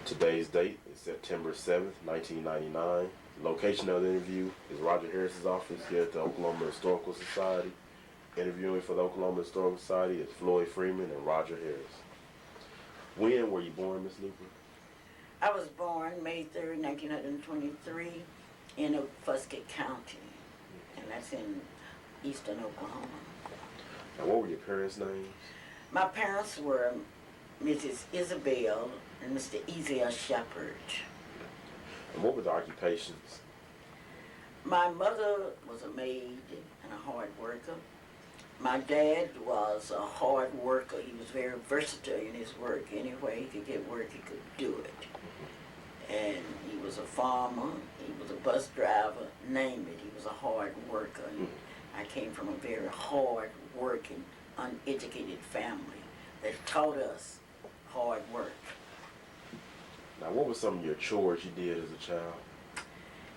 Today's date is September 7th, 1999. The location of the interview is Rodger Harris's office here at the Oklahoma Historical Society. Interviewing for the Oklahoma Historical Society is Floyd Freeman and Rodger Harris. When were you born, Miss Luper? I was born May 3rd, 1923 in Fusket County, and that's in eastern Oklahoma. Now, what were your parents' names? My parents were Mrs. Isabel and Mr. Ezel Shepherd. And what were the occupations? My mother was a maid and a hard worker. My dad was a hard worker. He was very versatile in his work. Any way he could get work, he could do it. And he was a farmer, he was a bus driver, name it. He was a hard worker. And I came from a very hard working, uneducated family that taught us hard work. Now, what were some of your chores you did as a child?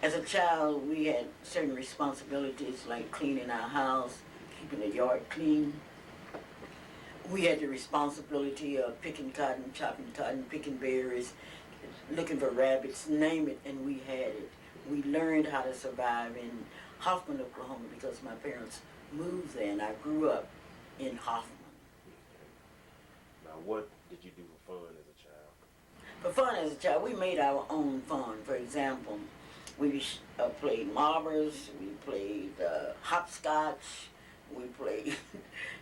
As a child, we had certain responsibilities like cleaning our house, keeping the yard clean. We had the responsibility of picking cotton, chopping cotton, picking berries, looking for rabbits, name it, and we had it. We learned how to survive in Hoffman, Oklahoma, because my parents moved there, and I grew up in Hoffman. Now, what did you do for fun as a child? For fun as a child, we made our own fun. For example, we played marbles, we played hopscotch, we played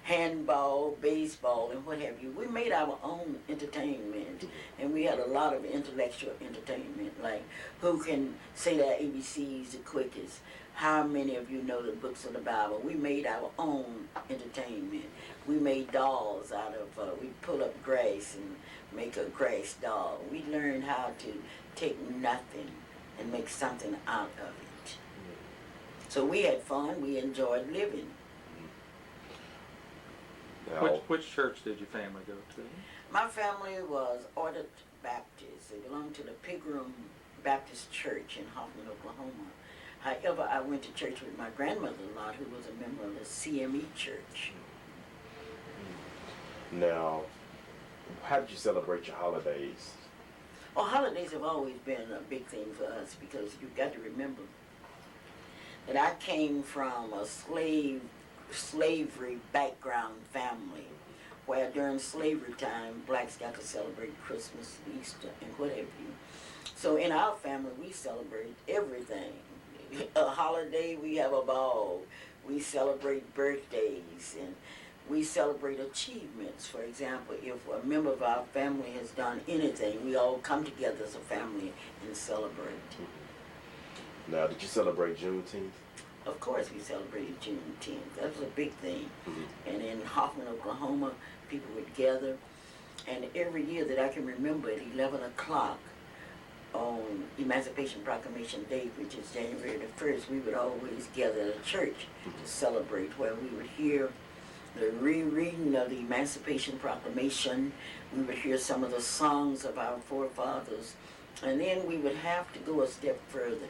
handball, baseball, and what have you. We made our own entertainment, and we had a lot of intellectual entertainment, like who can say their ABCs the quickest, how many of you know the books of the Bible. We made our own entertainment. We made dolls out of, we pull up grass and make a grass doll. We learned how to take nothing and make something out of it. So we had fun, we enjoyed living. Now, Which church did your family go to? My family was ordered Baptist. They belonged to the Pilgrim Baptist Church in Hoffman, Oklahoma. However, I went to church with my grandmother a lot, who was a member of the CME church. Now, how did you celebrate your holidays? Well, holidays have always been a big thing for us, because you've got to remember that I came from a slavery background family, where during slavery time, blacks got to celebrate Christmas, Easter, and what have you. So in our family, we celebrate everything. A holiday, we have a ball. We celebrate birthdays, and we celebrate achievements. For example, if a member of our family has done anything, we all come together as a family and celebrate. Now, did you celebrate Juneteenth? Of course, we celebrated Juneteenth. That was a big thing. And in Hoffman, Oklahoma, people would gather. And every year that I can remember, at 11 o'clock on Emancipation Proclamation Day, which is January the 1st, we would always gather at a church to celebrate, where we would hear the rereading of the Emancipation Proclamation. We would hear some of the songs of our forefathers. And then we would have to go a step further.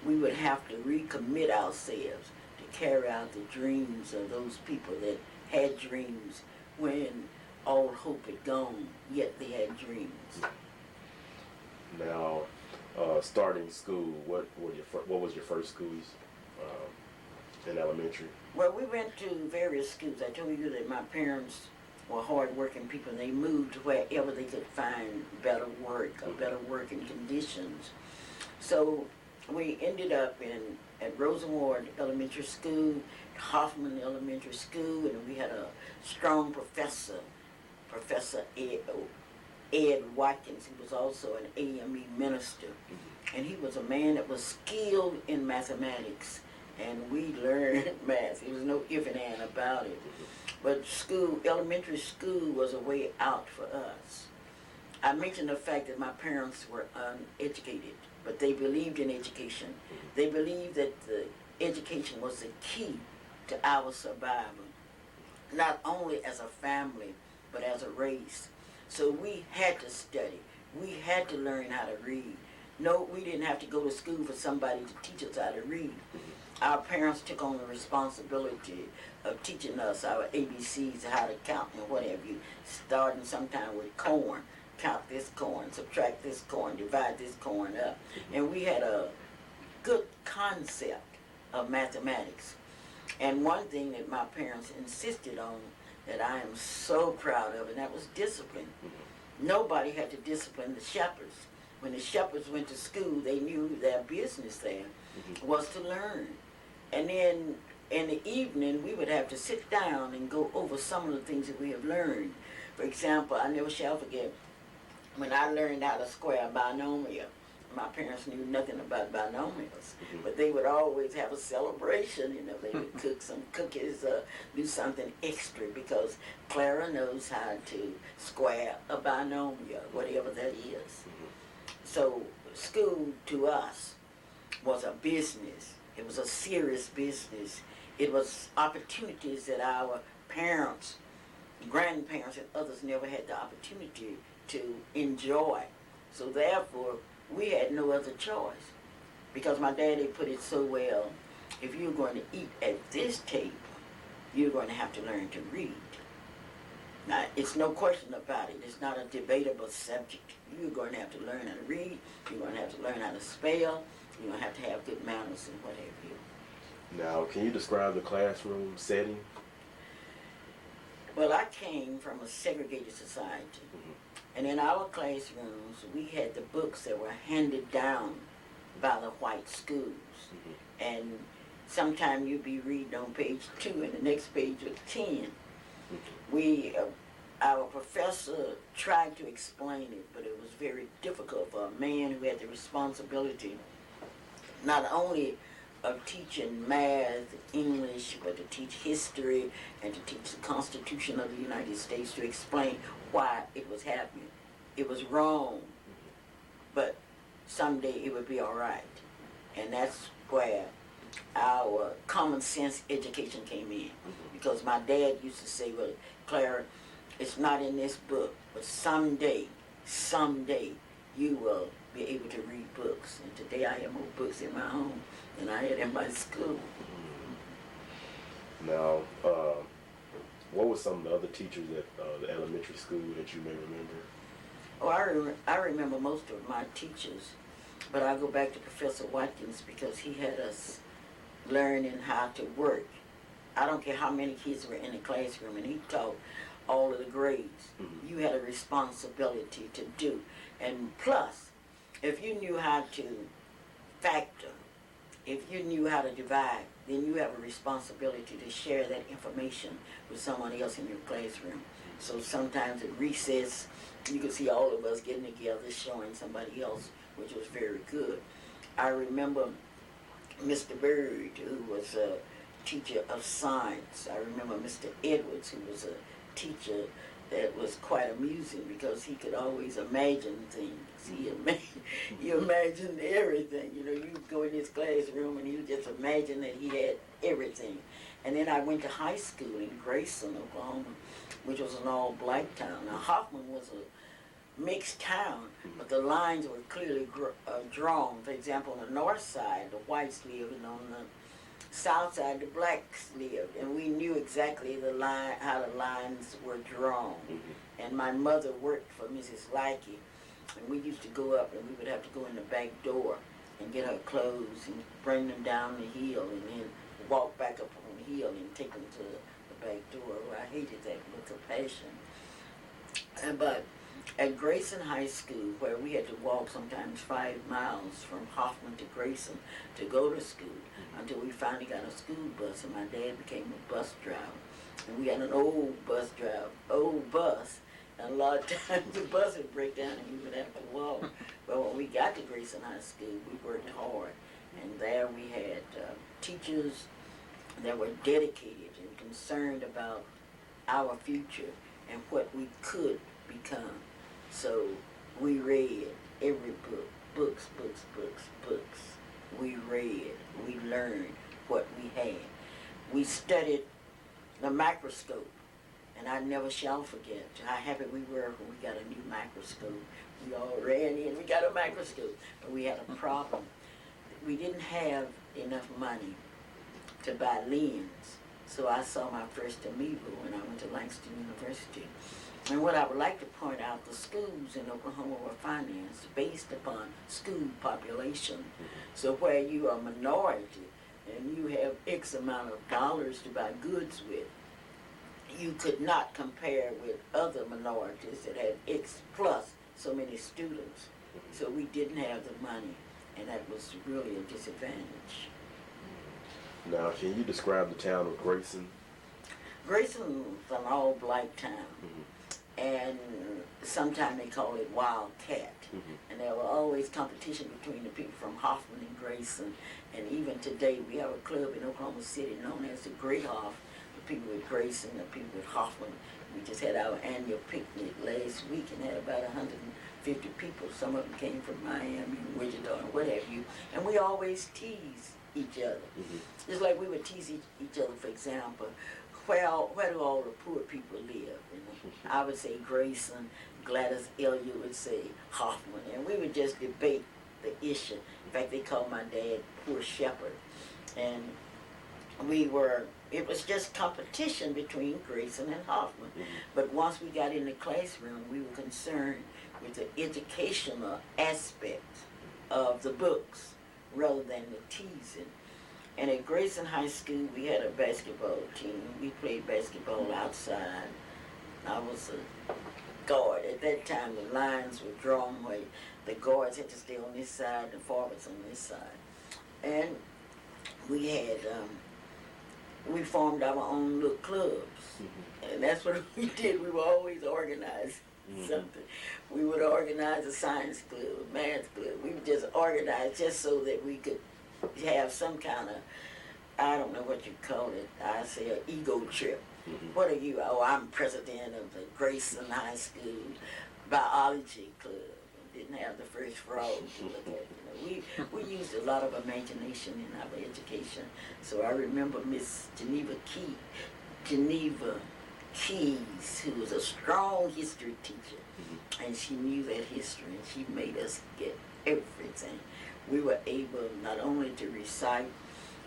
We would have to recommit ourselves to carry out the dreams of those people that had dreams when all hope had gone, yet they had dreams. Now, starting school, what was your first schools in elementary? Well, we went to various schools. I told you that my parents were hard-working people. They moved wherever they could find better work or better working conditions. So we ended up at Rosenwald Elementary School, Hoffman Elementary School, and we had a strong professor, Professor Ed Watkins. He was also an AME minister, and he was a man that was skilled in mathematics, and we learned math. There was no if and and about it. But elementary school was a way out for us. I mentioned the fact that my parents were uneducated, but they believed in education. They believed that the education was the key to our survival, not only as a family, but as a race. So we had to study. We had to learn how to read. No, we didn't have to go to school for somebody to teach us how to read. Our parents took on the responsibility of teaching us our ABCs, how to count and what have you, starting sometime with corn, count this coin, subtract this coin, divide this coin up. And we had a good concept of mathematics. And one thing that my parents insisted on that I am so proud of, and that was discipline. Nobody had to discipline the shepherds. When the shepherds went to school, they knew their business there was to learn. And then in the evening, we would have to sit down and go over some of the things that we have learned. For example, I never shall forget when I learned how to square a binomial. My parents knew nothing about binomials, but they would always have a celebration. You know, they would cook some cookies, do something extra because Clara knows how to square a binomial, whatever that is. So school to us was a business. It was a serious business. It was opportunities that our parents, grandparents, and others never had the opportunity to enjoy. So therefore, we had no other choice. Because my daddy put it so well, if you're going to eat at this table, you're going to have to learn to read. Now, it's no question about it. It's not a debatable subject. You're going to have to learn how to read. You're going to have to learn how to spell. You're going to have to have good manners and what have you. Now, can you describe the classroom setting? Well, I came from a segregated society. And in our classrooms, we had the books that were handed down by the white schools. And sometime you'd be reading on page 2 and the next page was 10. Our professor tried to explain it, but it was very difficult for a man who had the responsibility not only of teaching math, English, but to teach history and to teach the Constitution of the United States, to explain why it was happening. It was wrong, but someday it would be all right. And that's where our common sense education came in. Because my dad used to say, well, Clara, it's not in this book, but someday you will be able to read books. And today I have more books in my home than I had in my school. Now, what were some of the other teachers at the elementary school that you may remember? Oh, I remember most of my teachers, but I go back to Professor Watkins because he had us learning how to work. I don't care how many kids were in the classroom, and he taught all of the grades. You had a responsibility to do. And plus, if you knew how to factor, if you knew how to divide, then you have a responsibility to share that information with someone else in your classroom. So sometimes at recess, you could see all of us getting together, showing somebody else, which was very good. I remember Mr. Bird, who was a teacher of science. I remember Mr. Edwards, who was a teacher that was quite amusing because he could always imagine things. He imagined everything. You know, you go in his classroom and you just imagine that he had everything. And then I went to high school in Grayson, Oklahoma, which was an all-black town. Now, Hoffman was a mixed town, but the lines were clearly drawn. For example, on the north side, the whites lived, and on the south side, the blacks lived. And we knew exactly how the lines were drawn. And my mother worked for Mrs. Lackey, and we used to go up, and we would have to go in the back door and get her clothes and bring them down the hill, and then walk back up on the hill and take them to the back door. Well, I hated that with a passion. But at Grayson High School, where we had to walk sometimes 5 miles from Hoffman to Grayson to go to school, until we finally got a school bus, and my dad became a bus driver. And we had an old bus, and a lot of times the bus would break down and we would have to walk. But when we got to Grayson High School, we worked hard, and there we had teachers that were dedicated and concerned about our future and what we could become. So we read every book, books. We read, we learned what we had. We studied the microscope, and I never shall forget how happy we were when we got a new microscope. We all ran in, we got a microscope, but we had a problem. We didn't have enough money to buy lens, so I saw my first amoeba when I went to Langston University. And what I would like to point out, the schools in Oklahoma were financed based upon school population. So where you are a minority and you have X amount of dollars to buy goods with, you could not compare with other minorities that had X plus so many students. So we didn't have the money, and that was really a disadvantage. Now, can you describe the town of Grayson? Grayson was an all-black town, and sometimes they call it Wildcat. And there were always competition between the people from Hoffman and Grayson. And even today, we have a club in Oklahoma City known as the Great Hoff. The people with Grayson, the people with Hoffman. We just had our annual picnic last week and had about 150 people. Some of them came from Miami, Wichita, and what have you. And we always tease each other. Just like we would tease each other, for example, where do all the poor people live? You know? I would say Grayson, Gladys Elliott would say Hoffman, and we would just debate the issue. In fact, they called my dad Poor Shepherd. And it was just competition between Grayson and Hoffman. But once we got in the classroom, we were concerned with the educational aspect of the books rather than the teasing. And at Grayson High School, we had a basketball team. We played basketball outside. I was a guard. At that time, the lines were drawn where the guards had to stay on this side, the forwards on this side. And we had, we formed our own little clubs. And that's what we did. We were always organized something. We would organize a science club, a math club. We would just organize just so that we could have some kind of, I don't know what you call it, I say an ego trip. What are you? Oh, I'm president of the Grayson High School Biology Club. Didn't have the first frog to look at. You know, we used a lot of imagination in our education. So I remember Miss Geneva Keys, who was a strong history teacher, and she knew that history, and she made us get everything. We were able not only to recite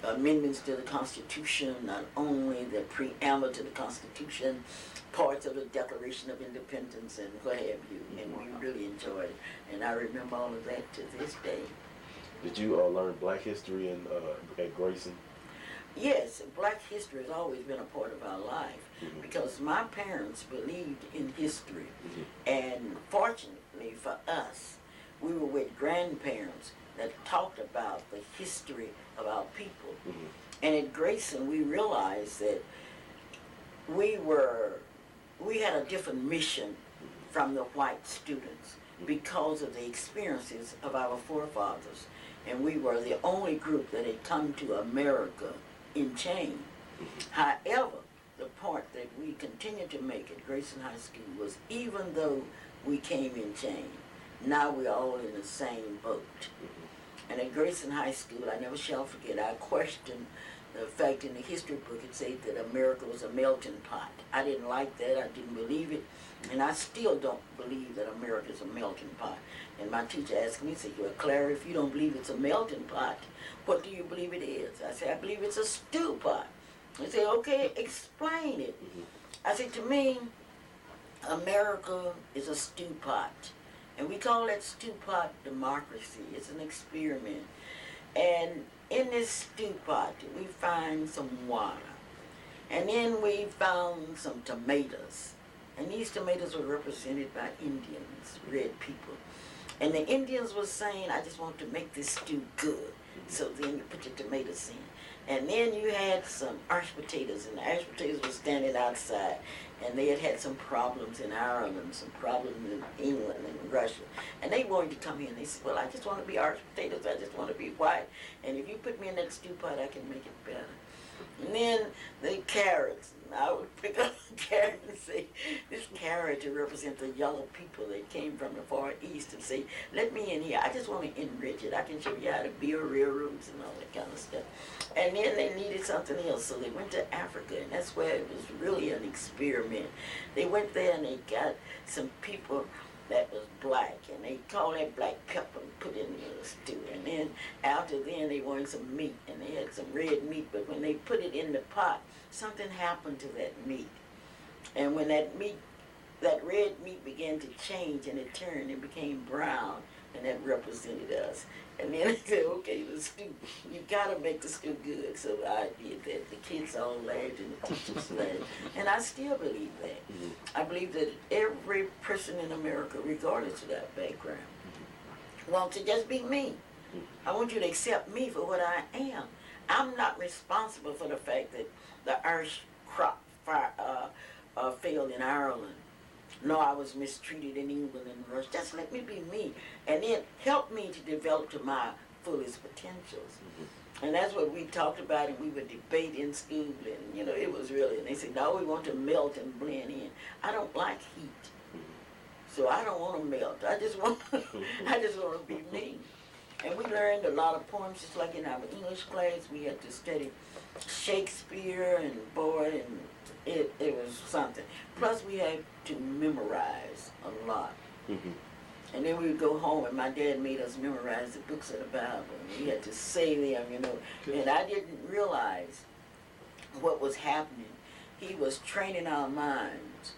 amendments to the Constitution, not only the preamble to the Constitution, parts of the Declaration of Independence and what have you, and we really enjoyed it. And I remember all of that to this day. Did you learn Black history at Grayson? Yes, Black history has always been a part of our life because my parents believed in history. And fortunately for us, we were with grandparents that talked about the history of our people. And at Grayson, we realized that we had a different mission from the white students because of the experiences of our forefathers. And we were the only group that had come to America in chain. However, the point that we continued to make at Grayson High School was even though we came in chain, now we're all in the same boat. And at Grayson High School, I never shall forget, I questioned the fact in the history book it said that America was a melting pot. I didn't like that, I didn't believe it, and I still don't believe that America is a melting pot. And my teacher asked me, he said, well, Clara, if you don't believe it's a melting pot, what do you believe it is? I said, I believe it's a stew pot. He said, okay, explain it. I said, to me, America is a stew pot. And we call that stew pot democracy. It's an experiment. And in this stew pot, we find some water. And then we found some tomatoes. And these tomatoes were represented by Indians, red people. And the Indians were saying, I just want to make this stew good. So then you put your tomatoes in. And then you had some mashed potatoes, and the mashed potatoes were standing outside. And they had some problems in Ireland, some problems in England and Russia. And they wanted to come here, and they said, well, I just want to be mashed potatoes, I just want to be white. And if you put me in that stew pot, I can make it better. And then the carrots. I would pick up a carrot and say, this carrot to represent the yellow people that came from the Far East, and say, let me in here. I just want to enrich it. I can show you how to build railroads and all that kind of stuff. And then they needed something else, so they went to Africa, and that's where it was really an experiment. They went there and they got some people that was black, and they called that black pepper and put it in the stew. And then after then they wanted some meat, and they had some red meat, but when they put it in the pot, something happened to that meat. And when that meat that red meat began to change and it turned and became brown, and that represented us. And then I said, okay, the stew, you gotta make the stew good. So I did that. The kids all laughed and the teachers laughed. And I still believe that. I believe that every person in America, regardless of that background, wants to just be me. I want you to accept me for what I am. I'm not responsible for the fact that the Irish crop failed in Ireland. No, I was mistreated in England and Russia. Just let me be me. And it helped me to develop to my fullest potentials. And that's what we talked about, and we would debate in school, and you know, it was really, and they said, no, we want to melt and blend in. I don't like heat. So I don't want to melt. I just want to be me. And we learned a lot of poems, just like in our English class. We had to study Shakespeare, and boy, and it was something. Plus, we had to memorize a lot. And then we would go home, and my dad made us memorize the books of the Bible. And we had to say them, you know. And I didn't realize what was happening. He was training our minds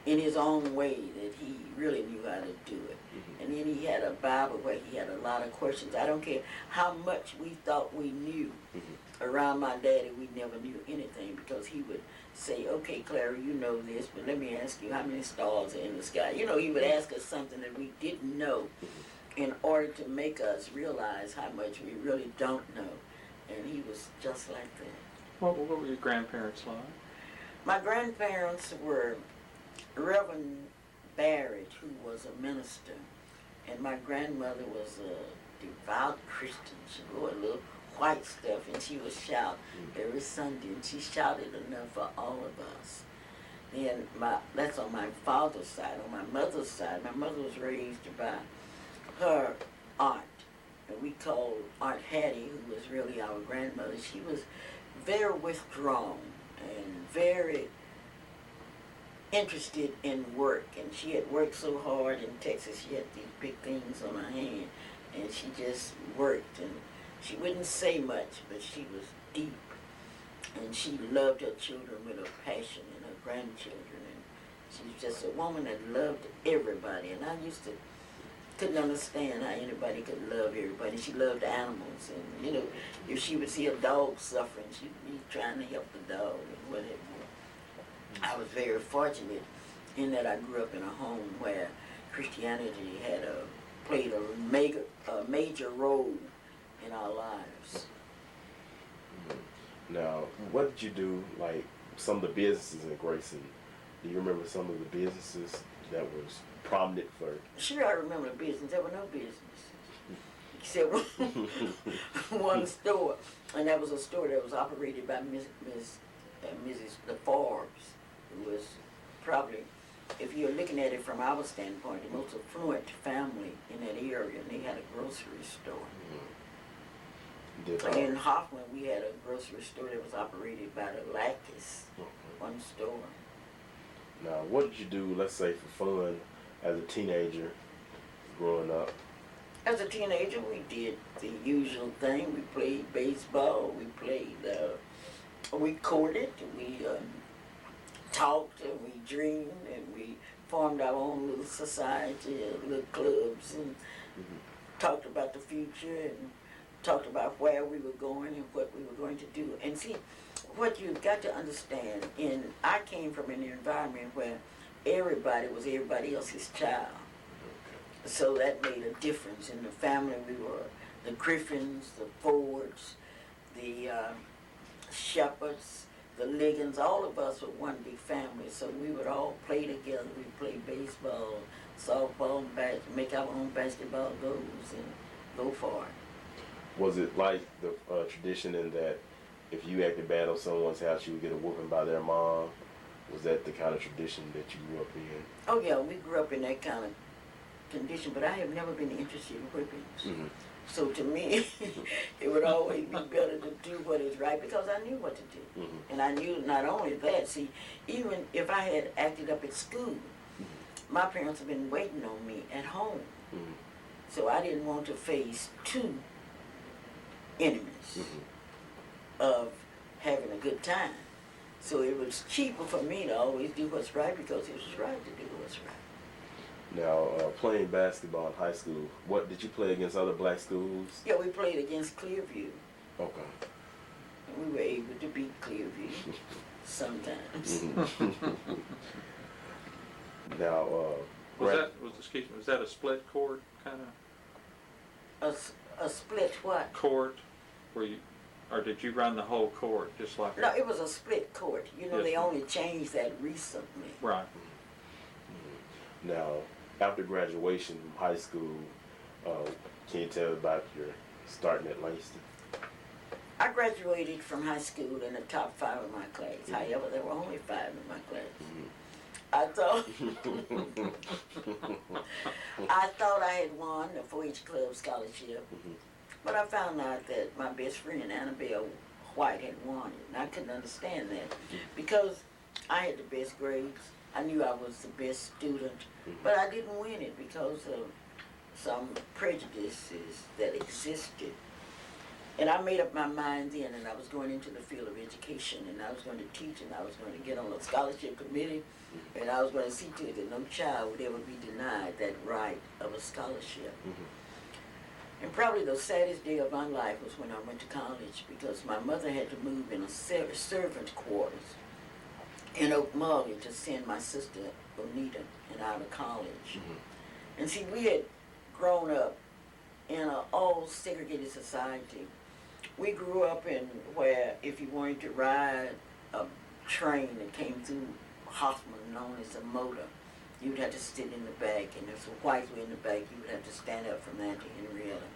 in his own way, that he really knew how to do it. And then he had a Bible where he had a lot of questions. I don't care how much we thought we knew. Around my daddy, we never knew anything, because he would say, okay, Clara, you know this, but let me ask you, how many stars are in the sky? You know, he would ask us something that we didn't know in order to make us realize how much we really don't know. And he was just like that. What were your grandparents like? My grandparents were Reverend Barrett, who was a minister, and my grandmother was a devout Christian. She wore a little white stuff, and she would shout every Sunday, and she shouted enough for all of us. Then that's on my father's side. On my mother's side, my mother was raised by her aunt, and we called Aunt Hattie, who was really our grandmother. She was very withdrawn and very interested in work, and she had worked so hard in Texas. She had these big things on her hand, and she just worked, and she wouldn't say much, but she was deep, and she loved her children with a passion, and her grandchildren, and she was just a woman that loved everybody. And I couldn't understand how anybody could love everybody. She loved animals, and you know, if she would see a dog suffering, she'd be trying to help the dog and whatever. I was very fortunate in that I grew up in a home where Christianity had played a major role in our lives. Now, what did you do, like some of the businesses in Grayson? Do you remember some of the businesses that was prominent for? Sure, I remember the business. There were no business except one store, and that was a store that was operated by Mrs. LaForbes, who was probably, if you're looking at it from our standpoint, the most affluent family in that area, and they had a grocery store. In Hoffman, we had a grocery store that was operated by the Lackeys, one store. Now, what did you do, let's say, for fun as a teenager growing up? As a teenager, we did the usual thing. We played baseball, we courted, we talked, and we dreamed, and we formed our own little society, little clubs, and talked about the future, and talked about where we were going and what we were going to do. And see, what you've got to understand, I came from an environment where everybody was everybody else's child. So that made a difference in the family. We were the Griffins, the Fords, the Shepherds, the Liggins. All of us were one big family. So we would all play together. We played baseball, softball, and make our own basketball goals and go for it. Was it like the tradition in that if you acted bad on someone's house, you would get a whooping by their mom? Was that the kind of tradition that you grew up in? Oh yeah, we grew up in that kind of condition, but I have never been interested in whippings. So to me, it would always be better to do what is right, because I knew what to do. And I knew not only that, see, even if I had acted up at school, my parents have been waiting on me at home. So I didn't want to face two enemies of having a good time. So it was cheaper for me to always do what's right because it was right to do what's right. Now, playing basketball in high school, what did you play against other black schools? Yeah, we played against Clearview. Okay. And we were able to beat Clearview sometimes. Now, was that a split court kind of A split what? court, where you, or did you run the whole court just like? No, it was a split court. You know, Yes, they ma'am. only changed that recently. Right. now, after graduation from high school, can you tell about your starting at Langston? I graduated from high school in the top 5 of my class. However, there were only 5 in my class. I thought I had won the 4-H Club scholarship, but I found out that my best friend Annabelle White had won it, and I couldn't understand that because I had the best grades. I knew I was the best student, but I didn't win it because of some prejudices that existed. And I made up my mind then, and I was going into the field of education, and I was going to teach, and I was going to get on a scholarship committee, and I was going to see to it that no child would ever be denied that right of a scholarship. And probably the saddest day of my life was when I went to college, because my mother had to move in a servant quarters in Okmulgee to send my sister Bonita and out of college. And see, we had grown up in an all segregated society. We grew up in where if you wanted to ride a train that came through Hoffman, known as a motor, you would have to sit in the back, and if the whites were in the back, you would have to stand up from that to Henrietta.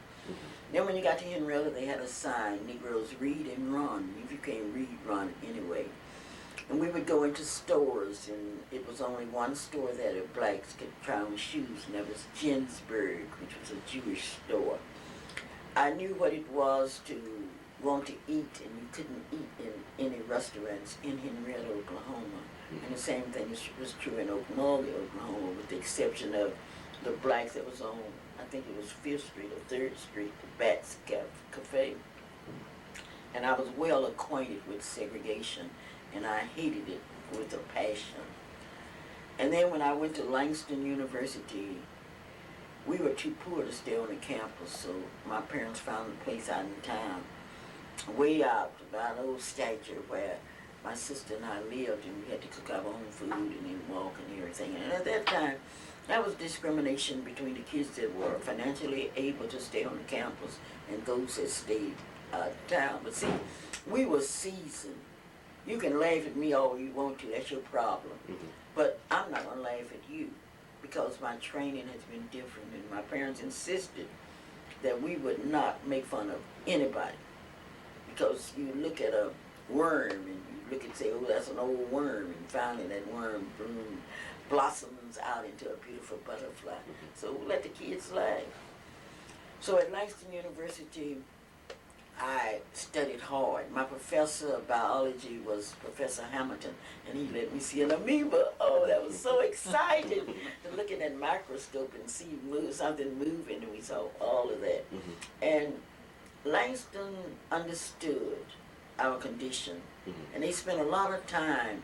Then when you got to Henrietta, they had a sign, Negroes read and run. If you can't read, run anyway. And we would go into stores, and it was only one store there that blacks could try on shoes, and that was Ginsburg, which was a Jewish store. I knew what it was to want to eat, and you couldn't eat in any restaurants in Henrietta, Oklahoma. And the same thing was true in Okmulgee, Oklahoma, with the exception of the blacks that was on, I think it was 5th Street or 3rd Street, the Bats Cafe. And I was well acquainted with segregation, and I hated it with a passion. And then when I went to Langston University, we were too poor to stay on the campus, so my parents found a place out in town, way out, about an old statue where my sister and I lived, and we had to cook our own food and then walk and everything. And at that time, that was discrimination between the kids that were financially able to stay on the campus and those that stayed out of town. But see, we were seasoned. You can laugh at me all you want to, that's your problem. But I'm not gonna laugh at you because my training has been different, and my parents insisted that we would not make fun of anybody. Because you look at a worm and you look and say, oh, that's an old worm, and finally that worm blossoms out into a beautiful butterfly. So let the kids laugh. So at Langston University, I studied hard. My professor of biology was Professor Hamilton, and he let me see an amoeba. Oh, that was so exciting to look in that microscope and see something moving, and we saw all of that. And Langston understood our condition, and they spent a lot of time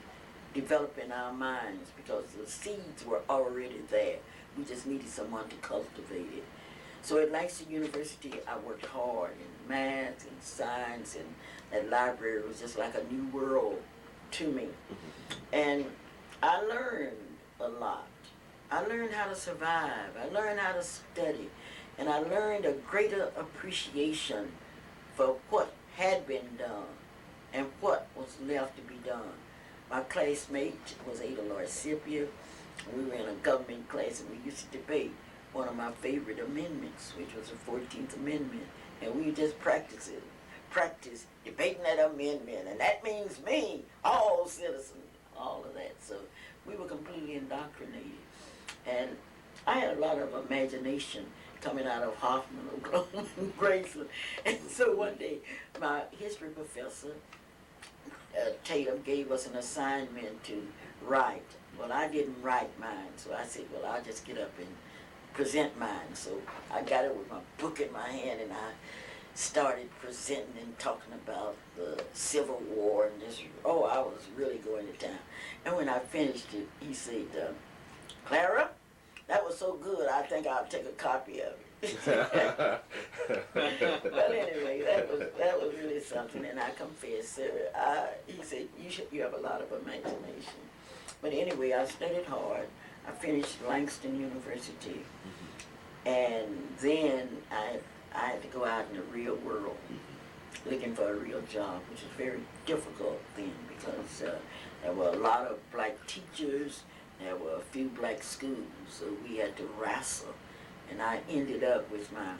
developing our minds because the seeds were already there. We just needed someone to cultivate it. So at Langston University, I worked hard in math and science, and that library was just like a new world to me. And I learned a lot. I learned how to survive. I learned how to study. And I learned a greater appreciation for what had been done and what was left to be done. My classmate was Ada Larsipia. We were in a government class, and we used to debate one of my favorite amendments, which was the 14th Amendment. And we just practice debating that amendment. And that means me, all citizens, all of that. So we were completely indoctrinated. And I had a lot of imagination coming out of Hoffman, Oklahoma, and Grayson. And so one day, my history professor, Tatum, gave us an assignment to write. Well, I didn't write mine, so I said, well, I'll just get up and present mine. So I got it with my book in my hand, and I started presenting and talking about the Civil War and this. Oh, I was really going to town. And when I finished it, he said, Clara, that was so good, I think I'll take a copy of it. But anyway, that was really something, and I confess, sir, he said, you have a lot of imagination. But anyway, I studied hard. I finished Langston University, and then I had to go out in the real world looking for a real job, which was very difficult then because there were a lot of black teachers, there were a few black schools, so we had to wrestle. And I ended up with my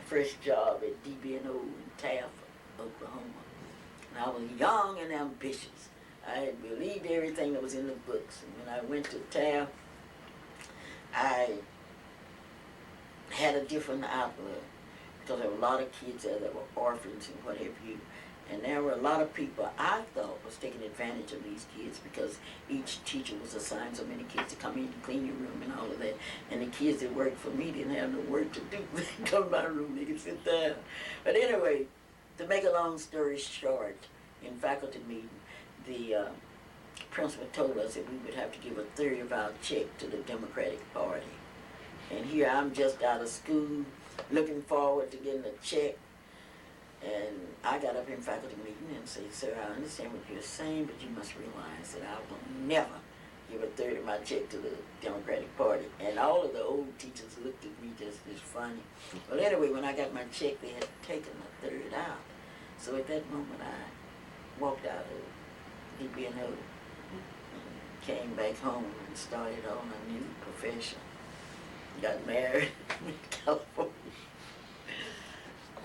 first job at DB&O in Taft, Oklahoma. And I was young and ambitious. I had believed everything that was in the books. And when I went to Taft, I had a different outlook because there were a lot of kids there that were orphans and what have you. And there were a lot of people I thought was taking advantage of these kids because each teacher was assigned so many kids to come in to clean your room and all of that. And the kids that worked for me didn't have no work to do. They could come to my room, they could sit down. But anyway, to make a long story short, in faculty meeting, the principal told us that we would have to give a third of our check to the Democratic Party. And here I'm just out of school, looking forward to getting a check. And I got up in faculty meeting and said, sir, I understand what you're saying, but you must realize that I will never give a third of my check to the Democratic Party. And all of the old teachers looked at me just as funny. Well, anyway, when I got my check, they had taken a third out. So at that moment, I walked out of DB&O, came back home and started on a new profession. Got married in California.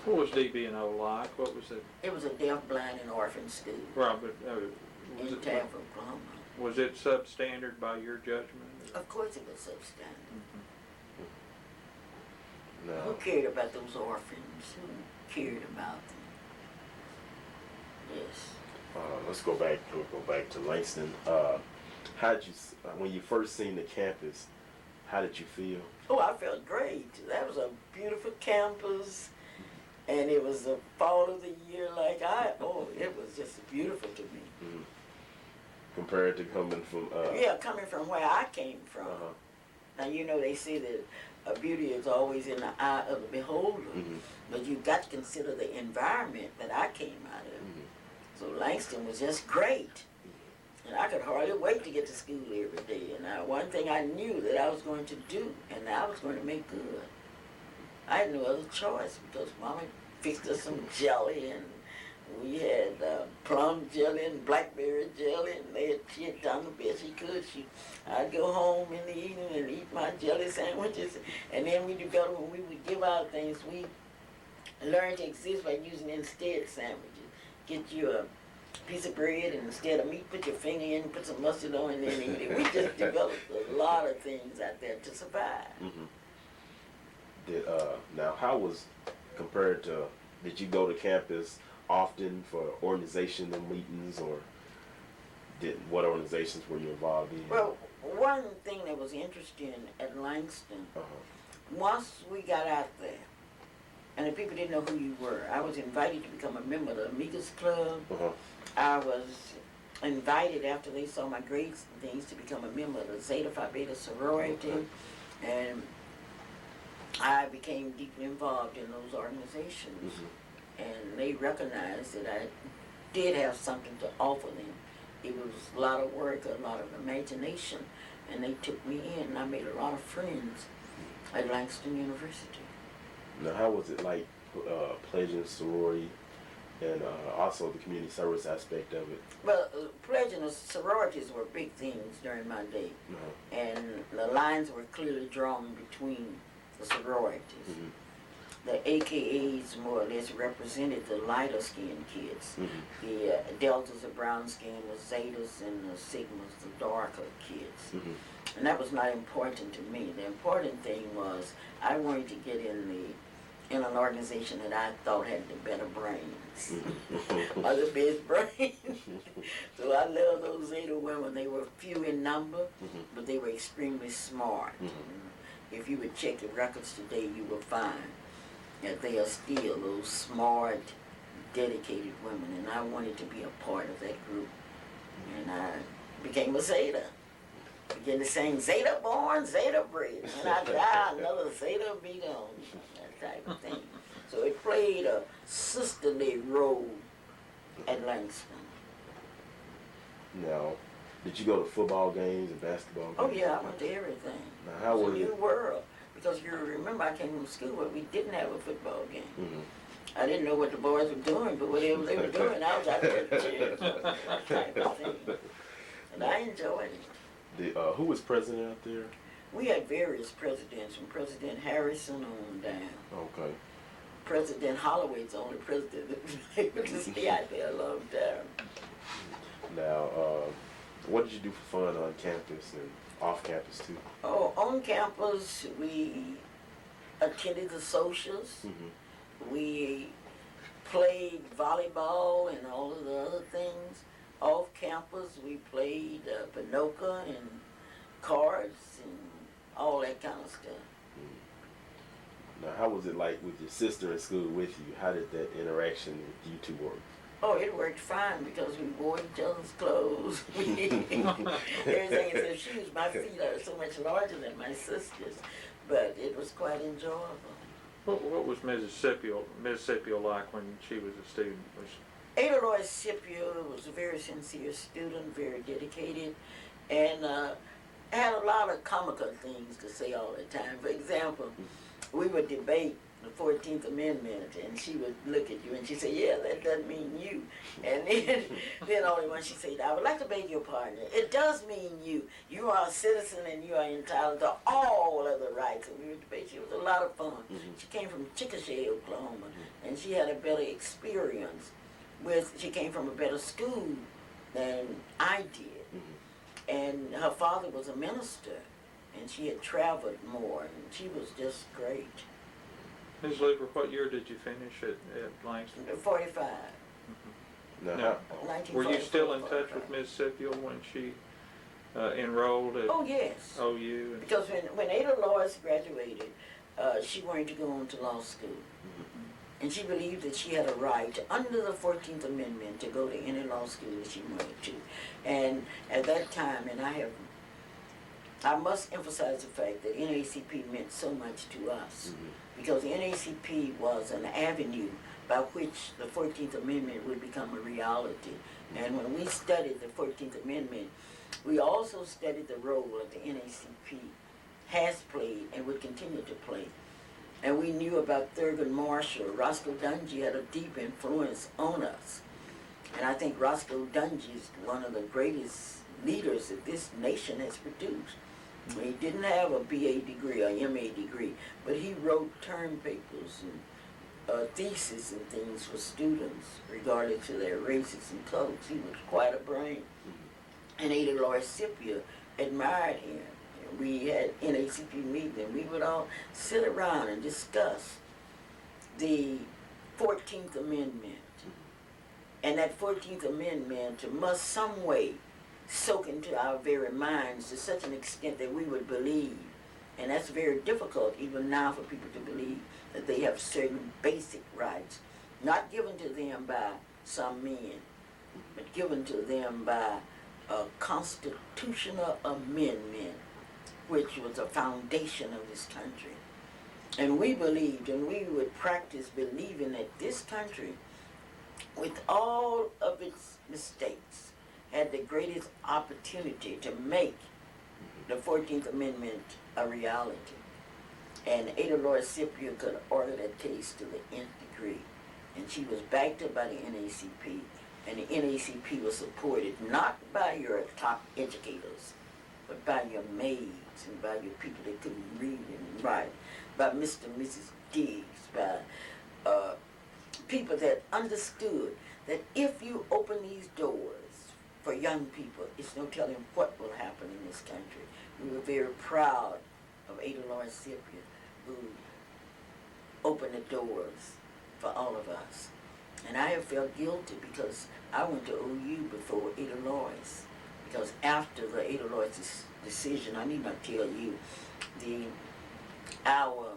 What was DB&O like? What was it? It was a deaf, blind, and orphan school Right, but in Taft, Oklahoma. was it substandard by your judgment? Of course it was substandard. No. Who cared about those orphans? Who cared about them? Yes. Let's go back. We'll go back to Langston. How'd you, when you first seen the campus, how did you feel? Oh, I felt great. That was a beautiful campus. And it was the fall of the year, it was just beautiful to me. Mm-hmm. Compared to coming from... Yeah, coming from where I came from. Now, you know, they say that beauty is always in the eye of the beholder, but you've got to consider the environment that I came out of. So Langston was just great. And I could hardly wait to get to school every day. And one thing I knew that I was going to do, and I was going to make good. I had no other choice because Mama fixed us some jelly, and we had plum jelly and blackberry jelly, and she had done the best she could. I'd go home in the evening and eat my jelly sandwiches, and then we developed, when we would give out things, we learned to exist by using instead sandwiches. Get you a piece of bread, and instead of meat, put your finger in, put some mustard on, and then eat it. We just developed a lot of things out there to survive. Now, how was, compared to, did you go to campus often for organizational meetings, or what organizations were you involved in? Well, one thing that was interesting at Langston, once we got out there, and the people didn't know who you were, I was invited to become a member of the Amigos Club. I was invited after they saw my grades and things to become a member of the Zeta Phi Beta sorority, and I became deeply involved in those organizations, and they recognized that I did have something to offer them. It was a lot of work, a lot of imagination, and they took me in, and I made a lot of friends at Langston University. Now, how was it like pledging sorority and also the community service aspect of it? Well, pledging the sororities were big things during my day, and the lines were clearly drawn between the sororities. The AKAs more or less represented the lighter skinned kids. The deltas, the brown skin, the zetas, and the sigmas, the darker kids. And that was not important to me. The important thing was I wanted to get in an organization that I thought had the better brains, or the best brains. So I loved those Zeta women. They were few in number, but they were extremely smart. If you would check the records today, you will find that they are still those smart, dedicated women, and I wanted to be a part of that group. And I became a Zeta. Began to sing Zeta born, Zeta bred. When I die, another Zeta be gone. That type of thing. So it played a sisterly role at Langston. Now, did you go to football games and basketball games? Oh yeah, I went to everything. Now, how It's a was new it? world. Because you remember I came from school where we didn't have a football game. Mm-hmm. I didn't know what the boys were doing, but whatever they were doing, I was out there cheering for them, type of thing. And I enjoyed it. Who was president out there? We had various presidents, from President Harrison on down. Okay. President Holloway's the only president that was able to stay out there a long time. Now, what did you do for fun on campus and off campus too? Oh, on campus, we attended the socials. Mm-hmm. We played volleyball and all of the other things. Off campus, we played Pinocchio and cards and all that kind of stuff. Now, how was it like with your sister in school with you? How did that interaction with you two work? Oh, it worked fine because we wore each other's clothes. Everything is if she was, my feet are so much larger than my sister's, but it was quite enjoyable. What was Mississippi like when she was a student? Ada Lois Scipio was a very sincere student, very dedicated, and had a lot of comical things to say all the time. For example, we would debate the 14th Amendment, and she would look at you and she'd say, yeah, that doesn't mean you. And then only when she said, I would like to beg your pardon. It does mean you. You are a citizen and you are entitled to all of the rights. And we would debate. She was a lot of fun. Mm-hmm. She came from Chickasha, Oklahoma, and she had a better experience she came from a better school than I did. Mm-hmm. And her father was a minister, and she had traveled more, and she was just great. Ms. Luper, what year did you finish at Langston? 45. Now, No. Were you 1944, still in touch 45. with Ms. Scipio when she enrolled at Oh, yes. OU? Because when Ada Lois graduated, she wanted to go on to law school. And she believed that she had a right, under the 14th Amendment, to go to any law school that she wanted to. And at that time, and I must emphasize the fact that NAACP meant so much to us, because the NAACP was an avenue by which the 14th Amendment would become a reality. And when we studied the 14th Amendment, we also studied the role that the NAACP has played and would continue to play. And we knew about Thurgood Marshall. Roscoe Dungey had a deep influence on us. And I think Roscoe Dungey is one of the greatest leaders that this nation has produced. He didn't have a BA degree or MA degree, but he wrote term papers and theses and things for students regarding to their races and colors. He was quite a brain. And Ada Lois Scipio admired him. We had NAACP meeting, and we would all sit around and discuss the 14th Amendment. And that 14th Amendment must some way soak into our very minds to such an extent that we would believe, and that's very difficult even now for people to believe, that they have certain basic rights, not given to them by some men, but given to them by a constitutional amendment, which was a foundation of this country. And we believed, and we would practice believing that this country, with all of its mistakes, had the greatest opportunity to make the 14th Amendment a reality. And Ada Lois Scipio could order that case to the nth degree. And she was backed up by the NAACP, and the NAACP was supported not by your top educators, but by your maids and by your people that couldn't read and write, by Mr. and Mrs. Diggs, by people that understood that if you open these doors for young people, it's no telling what will happen in this country. We were very proud of Ada Lois Scipio, who opened the doors for all of us. And I have felt guilty because I went to OU before Ada Lois. Because after the Ada Lois decision, I need not tell you, our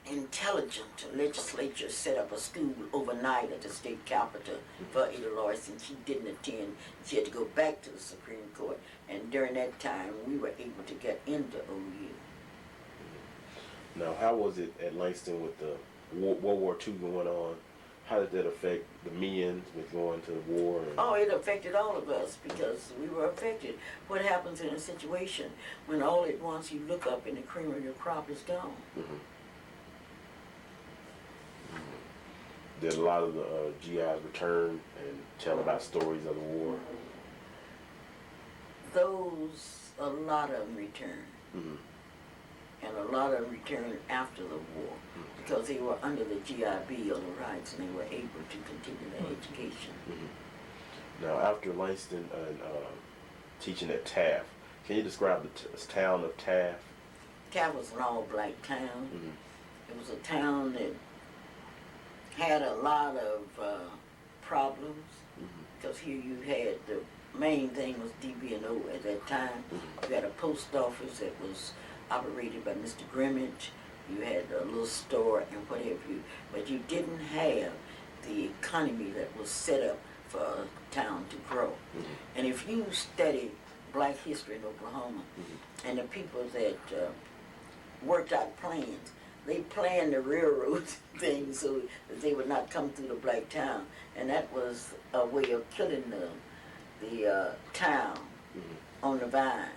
intelligent legislature set up a school overnight at the state capitol for Ada Lois, and she didn't attend. She had to go back to the Supreme Court, and during that time, we were able to get into OU. Now, how was it at Langston with the World War II going on? How did that affect the men with going to the war? And Oh, it affected all of us because we were affected. What happens in a situation when all at once you look up and the cream of your crop is gone? Did a lot of the GIs return and tell about stories of the war? A lot of them returned. And a lot of them returned after the war because they were under the GI Bill of Rights and they were able to continue their education. Now, after Langston and teaching at Taft, can you describe the town of Taft? Taft was an all-black town. It was a town that had a lot of problems because here you had the main thing was DB&O at that time. You had a post office that was operated by Mr. Grimmage. You had a little store and what have you, but you didn't have the economy that was set up for a town to grow. And if you study black history in Oklahoma and the people that worked out plans, they planned the railroads things so that they would not come through the black town, and that was a way of killing the town on the vine.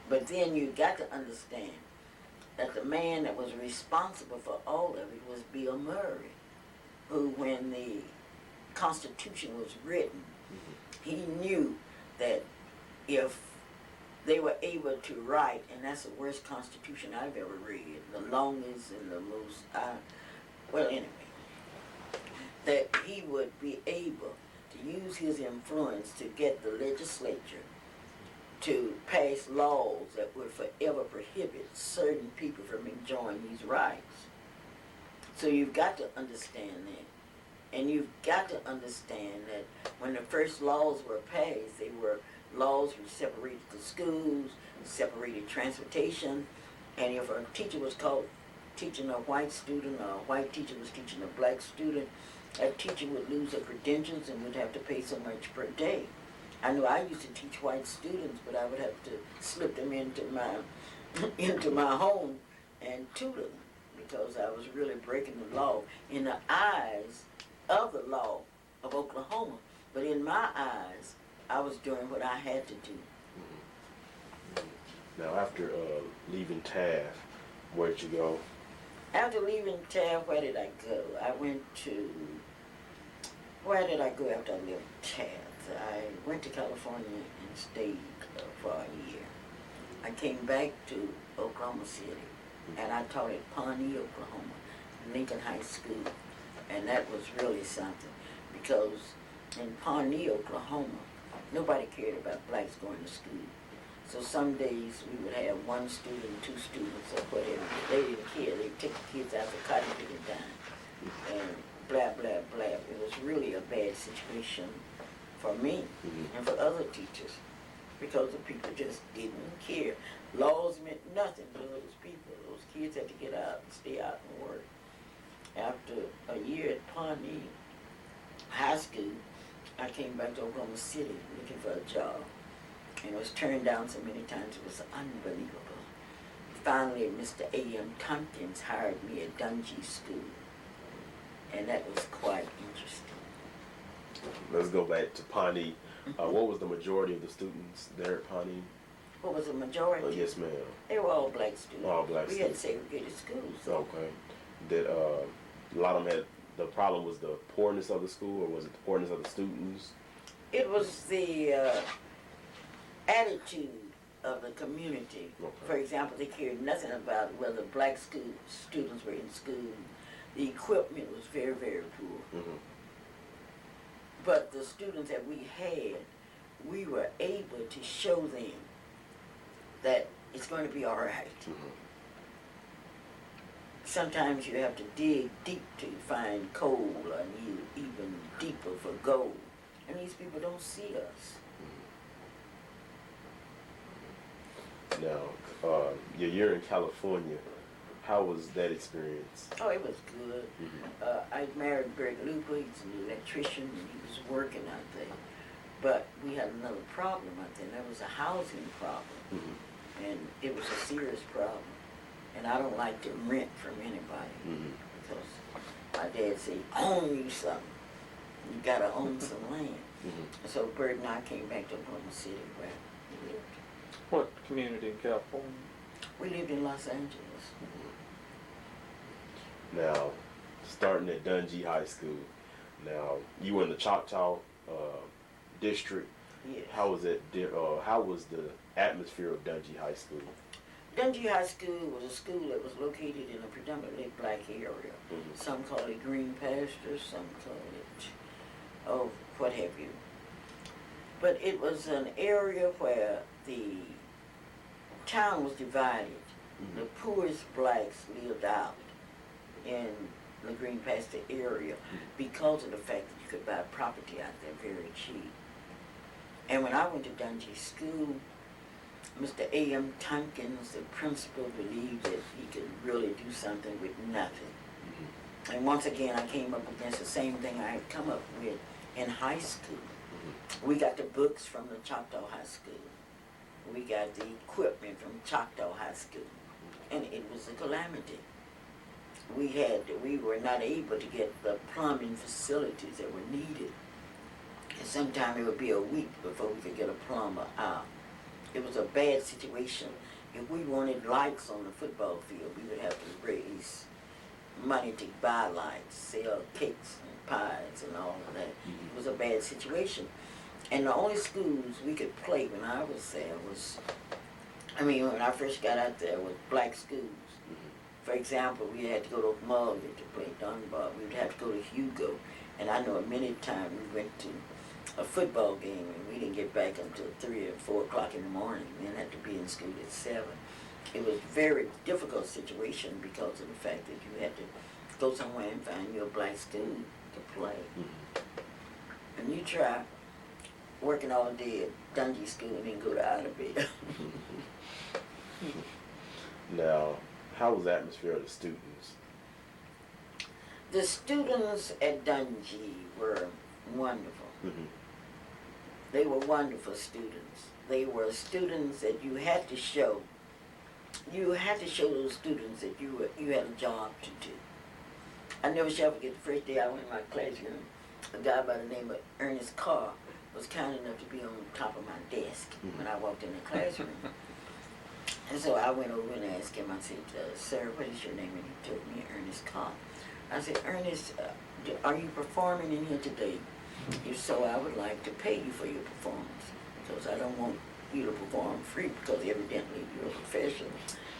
But then you got to understand that the man that was responsible for all of it was Bill Murray, who, when the Constitution was written, he knew that if they were able to write, and that's the worst Constitution I've ever read, the longest and the most, well, anyway, that he would be able to use his influence to get the legislature to pass laws that would forever prohibit certain people from enjoying these rights. So you've got to understand that. And you've got to understand that when the first laws were passed, they were laws which separated the schools, separated transportation, and if a teacher was caught teaching a white student or a white teacher was teaching a black student, that teacher would lose her credentials and would have to pay so much per day. I know I used to teach white students, but I would have to slip them into my home and tutor them because I was really breaking the law in the eyes of the law of Oklahoma. But in my eyes, I was doing what I had to do. Now, after leaving Taft, where'd you go? After leaving Taft, where did I go? Where did I go after I left Taft? I went to California and stayed for a year. I came back to Oklahoma City, and I taught at Pawnee, Oklahoma, Lincoln High School, and that was really something because in Pawnee, Oklahoma, nobody cared about blacks going to school. So some days we would have one student, two students, or whatever. They didn't care. They'd take the kids out for cotton picking time, and blah, blah, blah. It was really a bad situation for me and for other teachers because the people just didn't care. Laws meant nothing to those people. Those kids had to get out and stay out and work. After a year at Pawnee High School, I came back to Oklahoma City looking for a job. And it was turned down so many times, it was unbelievable. Finally, Mr. A.M. Tompkins hired me at Dungey School. And that was quite interesting. Let's go back to Pawnee. What was the majority of the students there at Pawnee? What was the majority? Yes, ma'am. They were all black students. All black We students. had segregated schools. So. Okay. Did a lot of them had the problem was the poorness of the school, or was it the poorness of the students? It was the attitude of the community. Okay. For example, they cared nothing about whether black students were in school. The equipment was very, very poor. But the students that we had, we were able to show them that it's going to be all right. Sometimes you have to dig deep to find coal, and even deeper for gold. And these people don't see us. Now, your year in California, How was that experience? Oh, it was good. I married Clara Luper. He's an electrician, and he was working out there. But we had another problem out there, and that was a housing problem. And it was a serious problem. And I don't like to rent from anybody. Because my dad said, own you something. You gotta own some land. So Bert and I came back to Oklahoma City where we lived. What community in California? We lived in Los Angeles. Now, starting at Dungey High School. Now, you were in the Choctaw district. Yes. How was it? How was the atmosphere of Dungey High School? Dungey High School was a school that was located in a predominantly black area. Some call it green pastures, some call it, oh, what have you. But it was an area where the town was divided. The poorest blacks lived out in the green pasture area because of the fact that you could buy property out there very cheap. And when I went to Dungey School, Mr. A.M. Tompkins, the principal, believed that he could really do something with nothing. And once again, I came up against the same thing I had come up with in high school. We got the books from the Choctaw High School. We got the equipment from Choctaw High School. And it was a calamity. We were not able to get the plumbing facilities that were needed. And sometimes it would be a week before we could get a plumber out. It was a bad situation. If we wanted lights on the football field, we would have to raise money to buy lights, sell cakes and pies and all of that. It was a bad situation. And the only schools we could play when I was there was, when I first got out there, was black schools. For example, we had to go to Mulligan to play Dunbar. We would have to go to Hugo. And I know many times we went to a football game and we didn't get back until 3 or 4 o'clock in the morning. We had to be in school at 7. It was a very difficult situation because of the fact that you had to go somewhere and find you a black school to play. And you try working all day at Dungey School and then go to Idlewild. Now, how was the atmosphere of the students? The students at Dungey were wonderful. They were wonderful students. They were students that you had to show. You had to show those students that you had a job to do. I never shall forget the first day I went in my classroom. A guy by the name of Ernest Carr was kind enough to be on top of my desk when I walked in the classroom. And so I went over and asked him, I said, sir, what is your name? And he told me Ernest Carr. I said, Ernest, are you performing in here today? If so, I would like to pay you for your performance, because I don't want you to perform free, because evidently you're a professional.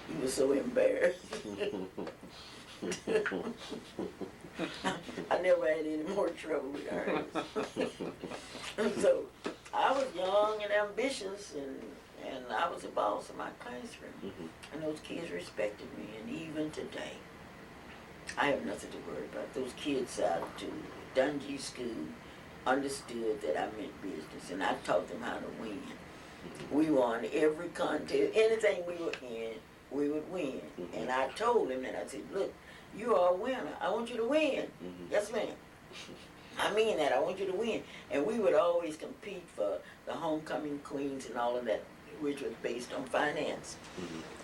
He was so embarrassed. I never had any more trouble with Ernest. So I was young and ambitious, and I was the boss of my classroom. And those kids respected me, and even today, I have nothing to worry about. Those kids out to Dungey School understood that I meant business, and I taught them how to win. We won every contest, anything we were in, we would win. And I told them that, I said, look, you are a winner. I want you to win. Yes, ma'am. I mean that. I want you to win. And we would always compete for the homecoming queens and all of that, which was based on finance.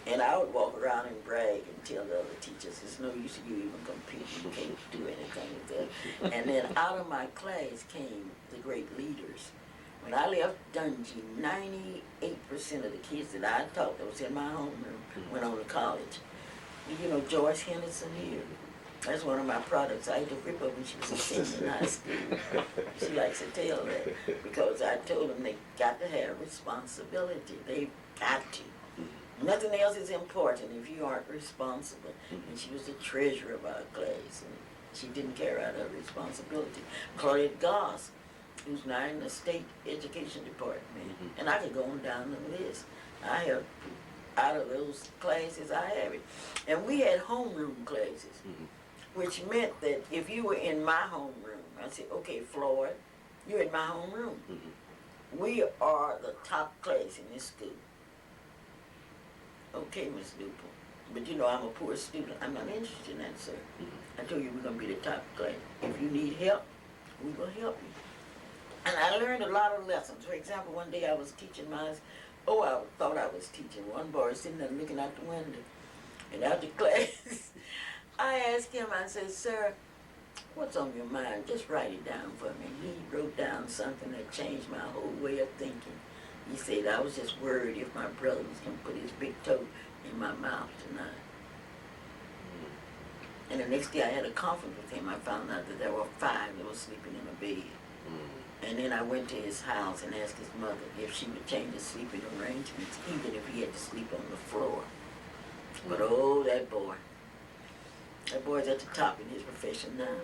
And I would walk around and brag and tell the other teachers, it's no use you even competing. You can't do anything with that. And then out of my class came the great leaders. When I left Dungey, 98% of the kids that I taught that was in my homeroom went on to college. You know, Joyce Henderson here. That's one of my products. I had to rip her when she was a senior in high school. She likes to tell that because I told them they got to have responsibility. They've got to. Nothing else is important if you aren't responsible. And she was the treasurer of our class, and she didn't carry out her responsibility. Claudette Goss, who's now in the state education department, and I could go on down the list. I have, out of those classes, I have it. And we had homeroom classes, which meant that if you were in my homeroom, I said, okay, Floyd, you're in my homeroom. We are the top class in this school. Okay, Ms. Luper, But you know, I'm a poor student. I'm not interested in that, sir. I told you we're going to be the top class. If you need help, we will help you. And I learned a lot of lessons. For example, one day I was teaching I thought I was teaching. One boy sitting there looking out the window. And after class, I asked him, I said, sir, what's on your mind? Just write it down for me. He wrote down something that changed my whole way of thinking. He said, I was just worried if my brother was going to put his big toe in my mouth tonight. And the next day I had a conference with him. I found out that there were 5 that were sleeping in a bed. And then I went to his house and asked his mother if she would change his sleeping arrangements, even if he had to sleep on the floor. But oh, that boy's at the top in his profession now.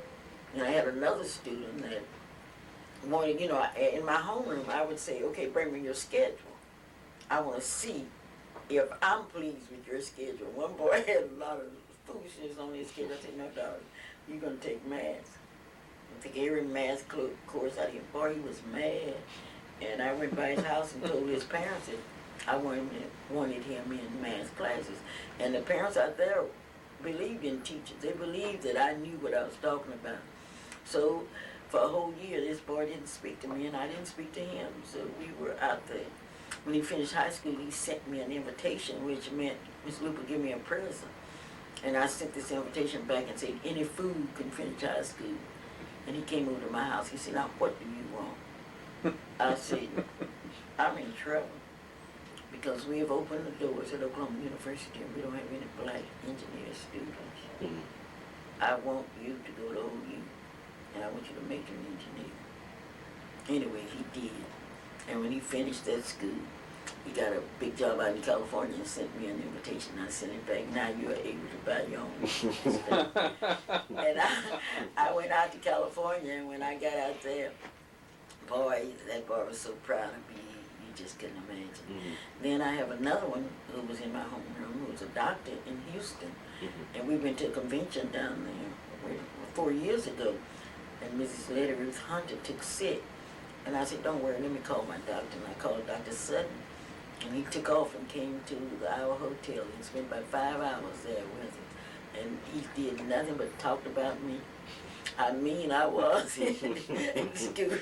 And I had another student that wanted, you know, in my homeroom, I would say, okay, bring me your schedule. I want to see if I'm pleased with your schedule. One boy had a lot of foolishness on his schedule. I said, no, darling, you're going to take math. I took every math course out of him. Boy, he was mad. And I went by his house and told his parents that I wanted him in math classes. And the parents out there believed in teachers. They believed that I knew what I was talking about. So for a whole year, this boy didn't speak to me, and I didn't speak to him. So we were out there. When he finished high school, he sent me an invitation, which meant Miss Luper give me a present. And I sent this invitation back and said, any food can finish high school. And he came over to my house. He said, now what do you want? I said, I'm in trouble because we have opened the doors at Oklahoma University and we don't have any black engineer students. I want you to go to OU and I want you to make an engineer. Anyway, he did. And when he finished that school, he got a big job out in California and sent me an invitation. I sent it back. Now you are able to buy your own stuff. And I went out to California, and when I got out there, boy, that boy was so proud of me. You just couldn't imagine. Then I have another one who was in my homeroom, who was a doctor in Houston. And we went to a convention down there 4 years ago. And Mrs. Lady Ruth Hunter took sick. And I said, don't worry, let me call my doctor. And I called Dr. Sutton. And he took off and came to our hotel and spent about 5 hours there with him. And he did nothing but talked about me. How mean I was in school.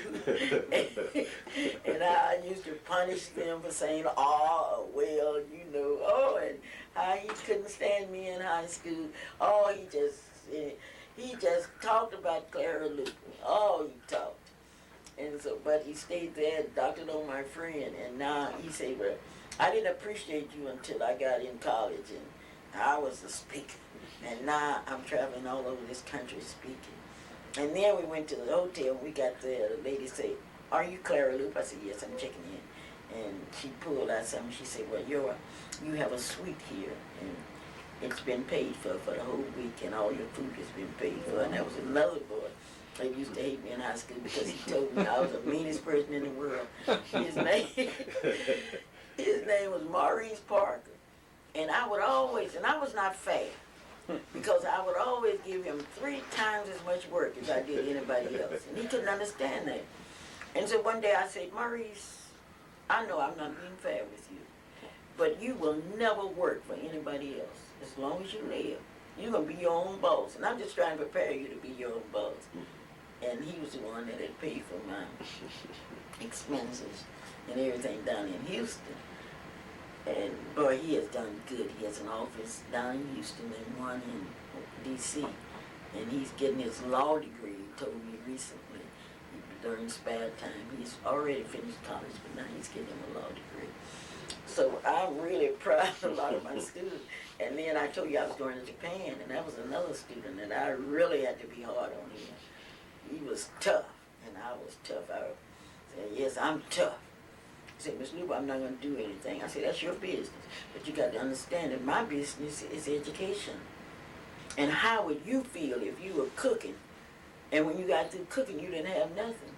And I used to punish them for saying, oh, well, you know, oh, and how he couldn't stand me in high school. Oh, he just talked about Clara Luper. Oh, he talked. And so, but he stayed there, doctored on my friend, and now he said, well, I didn't appreciate you until I got in college, and I was the speaker. And now I'm traveling all over this country speaking. And then we went to the hotel, and we got there, the lady said, are you Clara Luper? I said, yes, I'm checking in. And she pulled out something, she said, well, you have a suite here, and it's been paid for the whole week, and all your food has been paid for. And that was another boy. They used to hate me in high school because he told me I was the meanest person in the world. His name was Maurice Parker. And I would always, and I was not fair, because I would always give him 3 times as much work as I did anybody else. And he couldn't understand that. And so one day I said, Maurice, I know I'm not being fair with you, but you will never work for anybody else as long as you live. You're going to be your own boss. And I'm just trying to prepare you to be your own boss. And he was the one that had paid for my expenses and everything down in Houston. And boy, he has done good. He has an office down in Houston and one in D.C. And he's getting his law degree, he told me recently, during spare time. He's already finished college, but now he's getting a law degree. So I'm really proud of a lot of my students. And then I told you I was going to Japan, and that was another student that I really had to be hard on him. He was tough, and I was tough. I said, yes, I'm tough. He said, Miss Luper, I'm not going to do anything. I said, that's your business. But you got to understand that my business is education. And how would you feel if you were cooking, and when you got through cooking, you didn't have nothing?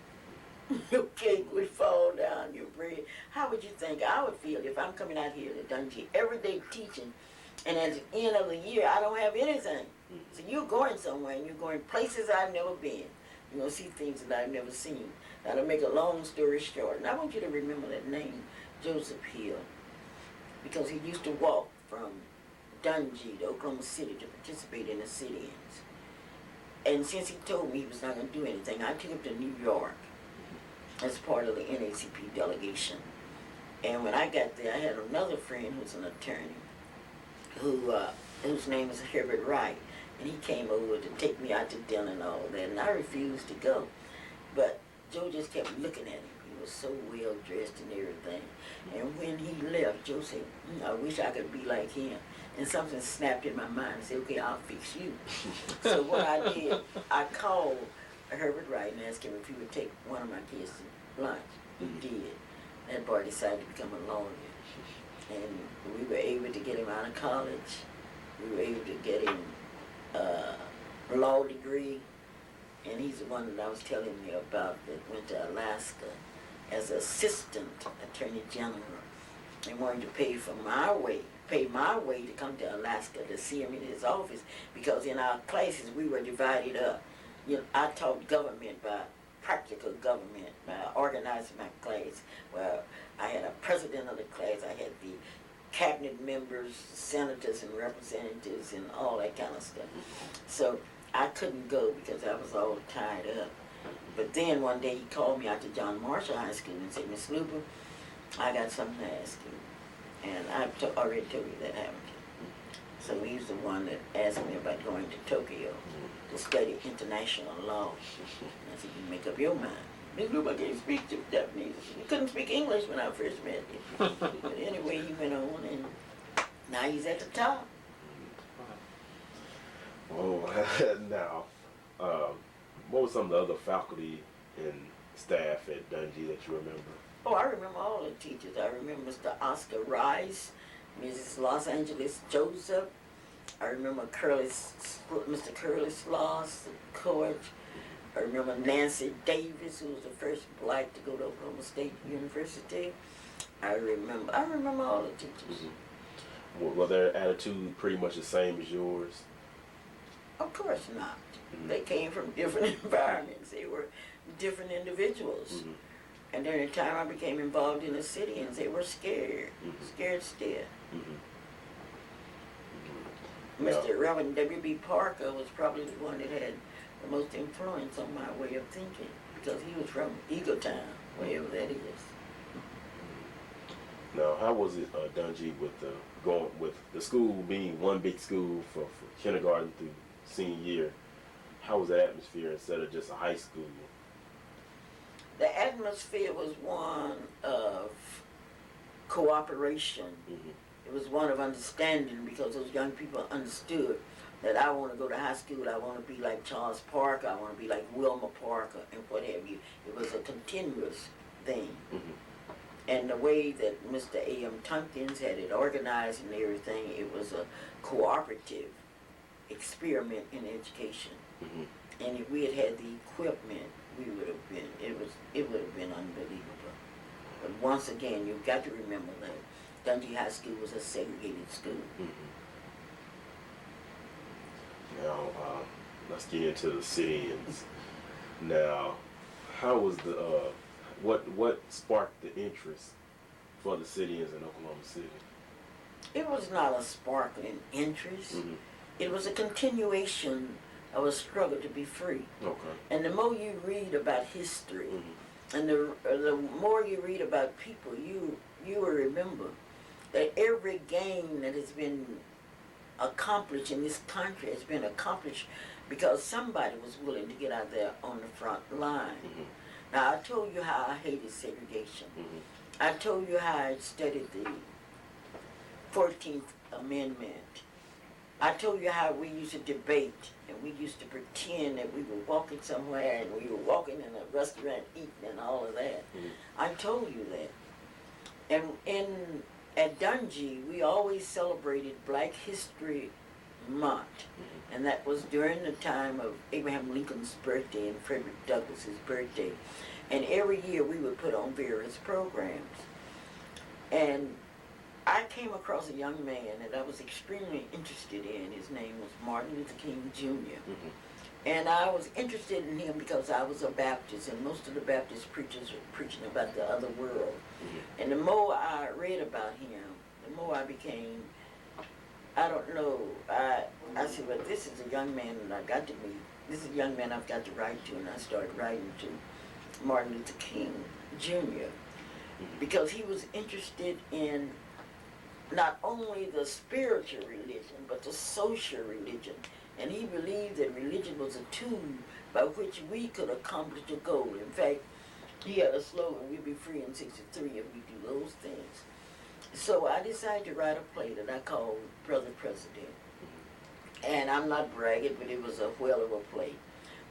Your cake would fall down, your bread. How would you think I would feel if I'm coming out here to Dungey every day teaching, and at the end of the year, I don't have anything? So you're going somewhere, and you're going places I've never been. You're going to see things that I've never seen. Now, to make a long story short, and I want you to remember that name, Joseph Hill, because he used to walk from Dungey, to Oklahoma City, to participate in the sit-ins. And since he told me he was not going to do anything, I took him to New York as part of the Naacp delegation. And when I got there, I had another friend who's an attorney, whose name is Herbert Wright, and he came over to take me out to dinner and all that, and I refused to go. But Joe just kept looking at him. He was so well dressed and everything. And when he left, Joe said, I wish I could be like him. And something snapped in my mind. I said, okay, I'll fix you. So what I did, I called Herbert Wright and asked him if he would take one of my kids to lunch. He did. That boy decided to become a lawyer. And we were able to get him out of college. We were able to get him a law degree. And he's the one that I was telling you about that went to Alaska as assistant attorney general and wanted to pay my way to come to Alaska to see him in his office, because in our classes we were divided up. You know, I taught government by practical government, by organizing my class. Well, I had a president of the class, I had the cabinet members, senators and representatives and all that kind of stuff. So I couldn't go because I was all tied up. But then one day he called me out to John Marshall High School and said, Miss Luper, I got something to ask you. And I've already told you that, haven't you? So he's the one that asked me about going to Tokyo to study international law. And I said, you make up your mind. Miss Luper, I can't speak Japanese. He couldn't speak English when I first met him. But anyway, he went on, and now he's at the top. Oh, now, what was some of the other faculty and staff at Dungey that you remember? Oh, I remember all the teachers. I remember Mr. Oscar Rice, Mrs. Los Angeles Joseph. I remember Mr. Curly Sloss, the coach. I remember Nancy Davis, who was the first black to go to Oklahoma State University. I remember all the teachers. Mm-hmm. Were their attitude pretty much the same as yours? Of course not. Mm-hmm. They came from different environments. They were different individuals. Mm-hmm. And during the time I became involved in the sit-ins, they were scared, scared stiff. Mm-hmm. Mr. Reverend W.B. Parker was probably the one that had the most influence on my way of thinking, because he was from Eagletown, wherever that is. Now, how was it Dungey with the school being one big school for kindergarten through senior year? How was the atmosphere instead of just a high school? The atmosphere was one of cooperation. Mm-hmm. It was one of understanding, because those young people understood that I want to go to high school, I want to be like Charles Parker, I want to be like Wilma Parker, and what have you. It was a continuous thing. Mm-hmm. And the way that Mr. A.M. Tompkins had it organized and everything, it was a cooperative experiment in education. Mm-hmm. And if we had had the equipment, we would have been, it would have been unbelievable. But once again, you've got to remember that Dungey High School was a segregated school. Mm-hmm. Now, let's get into the sit-ins. Now, how was what sparked the interest for the sit-ins in Oklahoma City? It was not a sparkling interest. Mm-hmm. It was a continuation of a struggle to be free. Okay. And the more you read about history, mm-hmm. and the more you read about people, you will remember that every gain that has been accomplished in this country has been accomplished because somebody was willing to get out there on the front line. Mm-hmm. Now, I told you how I hated segregation. Mm-hmm. I told you how I studied the 14th Amendment. I told you how we used to debate, and we used to pretend that we were walking somewhere, and we were walking in a restaurant eating and all of that. Mm-hmm. I told you that. And at Dungey, we always celebrated Black History Month. Mm-hmm. And that was during the time of Abraham Lincoln's birthday and Frederick Douglass's birthday. And every year we would put on various programs. And I came across a young man that I was extremely interested in. His name was Martin Luther King Jr. Mm-hmm. And I was interested in him because I was a Baptist, and most of the Baptist preachers were preaching about the other world. Mm-hmm. And the more I read about him, the more I became I don't know. I said, well, this is a young man that I got to meet. This is a young man I've got to write to, and I started writing to Martin Luther King Jr. because he was interested in not only the spiritual religion, but the social religion. And he believed that religion was a tool by which we could accomplish a goal. In fact, he had a slogan, we'll be free in 63 if we do those things. So I decided to write a play that I called Brother President. And I'm not bragging, but it was a whale of a play.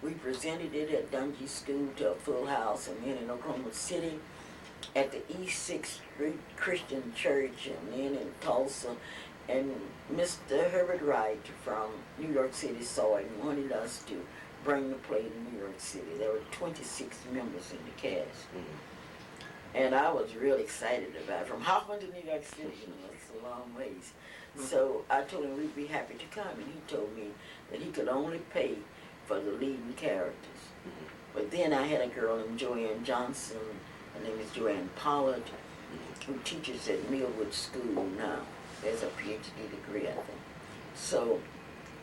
We presented it at Dungey School to a full house, and then in Oklahoma City at the East 6th Street Christian Church, and then in Tulsa. And Mr. Herbert Wright from New York City saw it and wanted us to bring the play to New York City. There were 26 members in the cast. And I was really excited about it. From Hoffman to New York City, it's a long ways. So I told him we'd be happy to come, and he told me that he could only pay for the leading characters. But then I had a girl named Joanne Johnson, her name is Joanne Pollard, who teaches at Millwood School now. There's a PhD degree, I think. So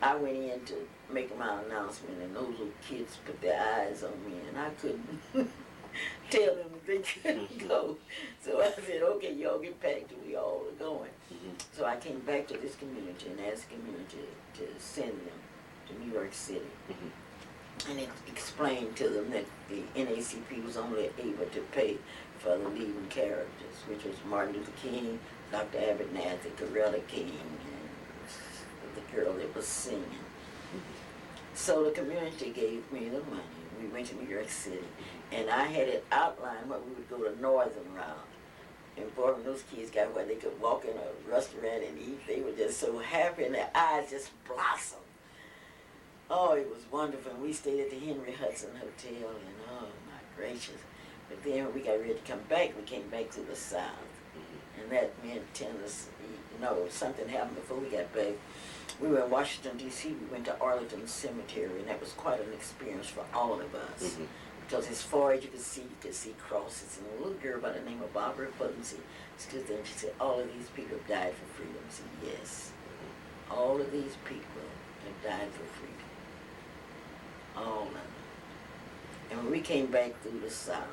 I went in to make my announcement, and those little kids put their eyes on me, and I couldn't tell them that they couldn't go. So I said, okay, y'all get packed, we all are going. So I came back to this community and asked the community to send them to New York City. And it explained to them that the NAACP was only able to pay for the leading characters, which was Martin Luther King, Dr. Abernathy, Coretta King, and the girl that was singing. So the community gave me the money. We went to New York City, and I had it outlined what we would go the northern route. And boy, when those kids got where they could walk in a restaurant and eat, they were just so happy, and their eyes just blossomed. Oh, it was wonderful. And we stayed at the Henry Hudson Hotel, and oh my gracious. But then when we got ready to come back, we came back to the South. And that meant Tennessee. No, something happened before we got back. We were in Washington, D.C. We went to Arlington Cemetery, and that was quite an experience for all of us. Because as far as you could see crosses. And a little girl by the name of Barbara Puddensey stood there, and she said, all of these people have died for freedom. I said, yes. All of these people have died for freedom. All of them. And when we came back through the South,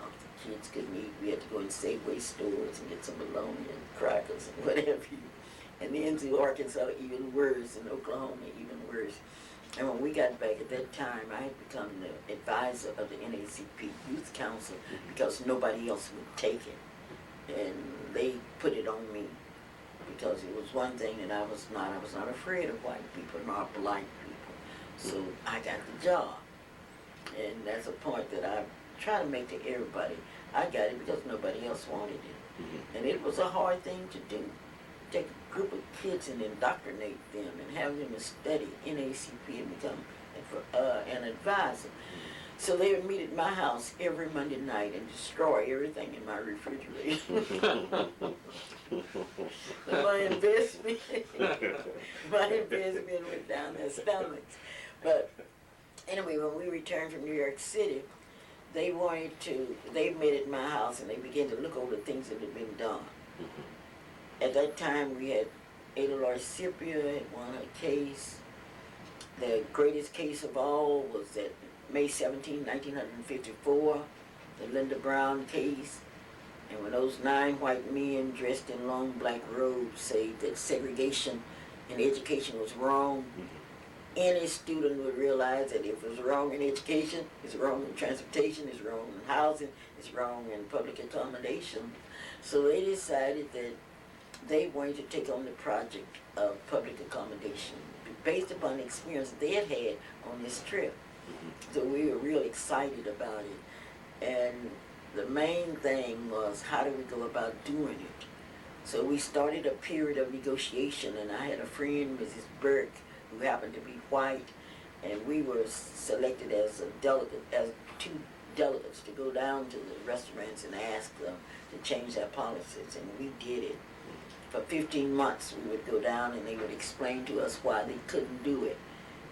the kids couldn't eat. We had to go in Safeway stores and get some bologna and crackers and whatever. And then to Arkansas, even worse, and Oklahoma, even worse. And when we got back at that time, I had become the advisor of the NAACP Youth Council because nobody else would take it. And they put it on me because it was one thing that I was not afraid of white people, nor black people. So I got the job. And that's a point that I try to make to everybody. I got it because nobody else wanted it. And it was a hard thing to do. Take a group of kids and indoctrinate them and have them study NAACP and become an advisor. So they would meet at my house every Monday night and destroy everything in my refrigerator. my investment went down their stomachs. But anyway, when we returned from New York City, they met at my house and they began to look over the things that had been done. At that time, we had Ada Larcipia had won her case. The greatest case of all was that May 17, 1954, the Linda Brown case. And when those 9 white men dressed in long black robes said that segregation in education was wrong, any student would realize that if it was wrong in education, it's wrong in transportation, it's wrong in housing, it's wrong in public accommodation. So they decided that they wanted to take on the project of public accommodation based upon the experience they had had on this trip. So we were really excited about it. And the main thing was, how do we go about doing it? So we started a period of negotiation, and I had a friend, Mrs. Burke, who happened to be white, and we were selected as a delegate, as 2 delegates to go down to the restaurants and ask them to change their policies, and we did it. For 15 months, we would go down and they would explain to us why they couldn't do it.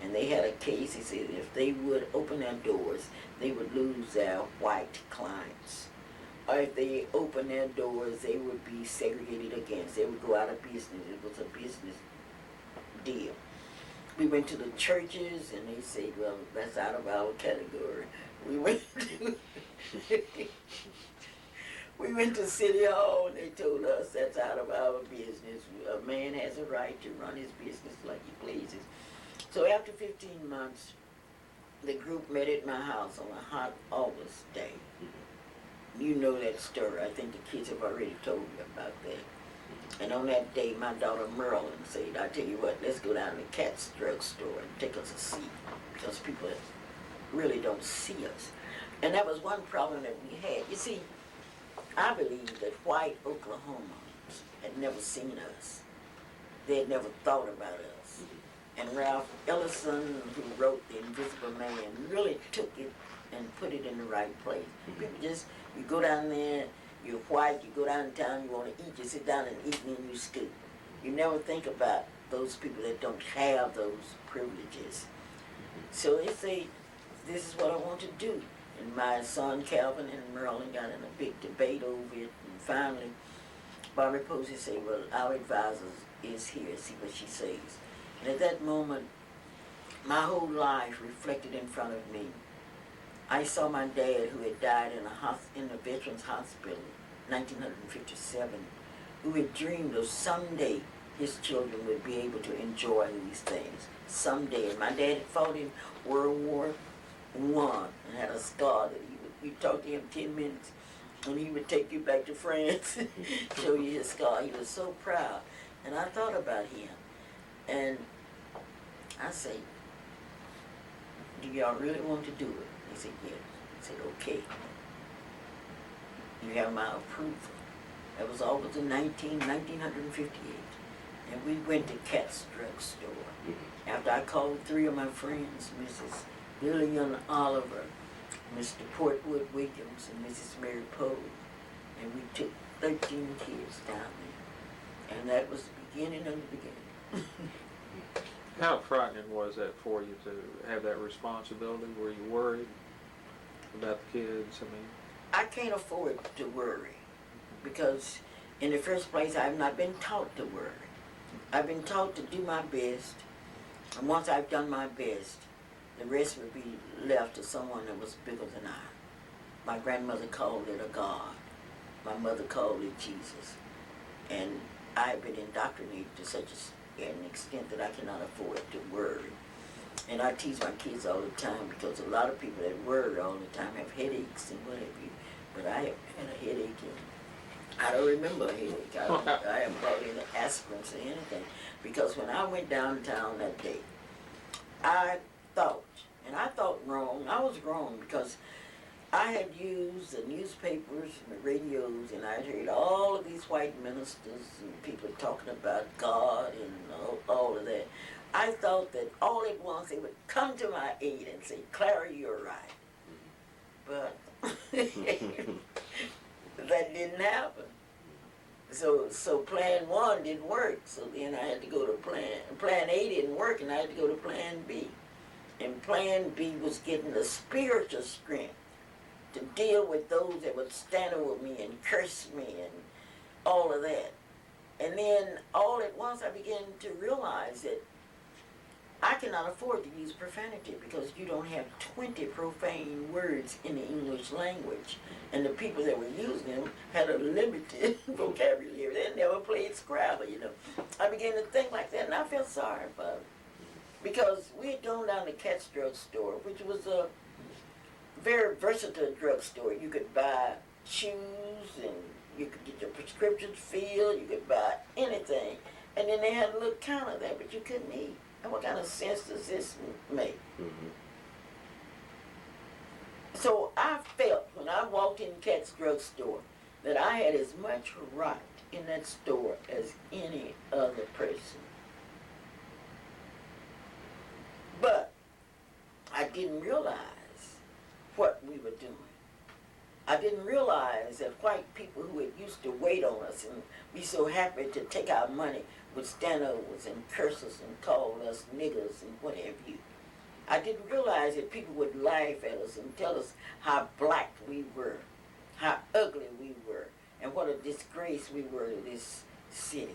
And they had a case, they said if they would open their doors, they would lose their white clients. Or if they opened their doors, they would be segregated against. They would go out of business. It was a business deal. We went to the churches and they said, well, that's out of our category. We went to we went to City Hall and they told us that's out of our business. A man has a right to run his business like he pleases. So after 15 months, the group met at my house on a hot August day. You know that story. I think the kids have already told you about that. And on that day, my daughter Merlin said, I tell you what, let's go down to Cat's drugstore and take us a seat because people really don't see us. And that was one problem that we had. You see, I believe that white Oklahomans had never seen us. They had never thought about us. And Ralph Ellison, who wrote The Invisible Man, really took it and put it in the right place. People just, you go down there, you're white, you go downtown, you want to eat, you sit down and eat and then you scoot. You never think about those people that don't have those privileges. So they say, this is what I want to do. And my son Calvin and Merlin got in a big debate over it, and finally Barbara Posey said, well, our advisor is here, see what she says. And at that moment, my whole life reflected in front of me. I saw my dad, who had died in a veterans hospital in 1957, who had dreamed of someday his children would be able to enjoy these things. Someday. And my dad had fought in World War I and had a scar that you talk to him 10 minutes and he would take you back to France, show you his scar. He was so proud. And I thought about him. And I said, do y'all really want to do it? He said, yes. I said, okay. You have my approval. That was August of 1958. And we went to Cat's drugstore. After I called 3 of my friends, Mrs. Lillian Oliver, Mr. Portwood Williams, and Mrs. Mary Poe, and we took 13 kids down there. And that was the beginning of the beginning. How frightening was that for you to have that responsibility? Were you worried about the kids? I mean, I can't afford to worry because in the first place, I have not been taught to worry. I've been taught to do my best, and once I've done my best, the rest would be left to someone that was bigger than I. My grandmother called it a God. My mother called it Jesus. And I've been indoctrinated to such an extent that I cannot afford to worry. And I tease my kids all the time because a lot of people that worry all the time have headaches and what have you. But I haven't had a headache and I don't remember a headache. I haven't brought any aspirins or anything. Because when I went downtown that day, I thought, and I thought wrong, I was wrong because I had used the newspapers and the radios and I had heard all of these white ministers and people talking about God and all of that. I thought that all at once they would come to my aid and say, Clara, you're right. But that didn't happen. So plan 1 didn't work. So then I had to go to plan A didn't work and I had to go to plan B. And plan B was getting the spiritual strength to deal with those that would stand over me and curse me and all of that. And then all at once I began to realize that I cannot afford to use profanity because you don't have 20 profane words in the English language. And the people that were using them had a limited vocabulary. They never played Scrabble, you know. I began to think like that and I felt sorry for them. Because we had gone down to Cat's drugstore, which was a very versatile drugstore. You could buy shoes and you could get your prescriptions filled, you could buy anything. And then they had a little counter there, but you couldn't eat. And what kind of sense does this make? Mm-hmm. So I felt when I walked in Cat's drugstore that I had as much right in that store as any other person. But I didn't realize what we were doing. I didn't realize that white people who had used to wait on us and be so happy to take our money would stand over us and curse us and call us niggers and what have you. I didn't realize that people would laugh at us and tell us how black we were, how ugly we were, and what a disgrace we were to this city.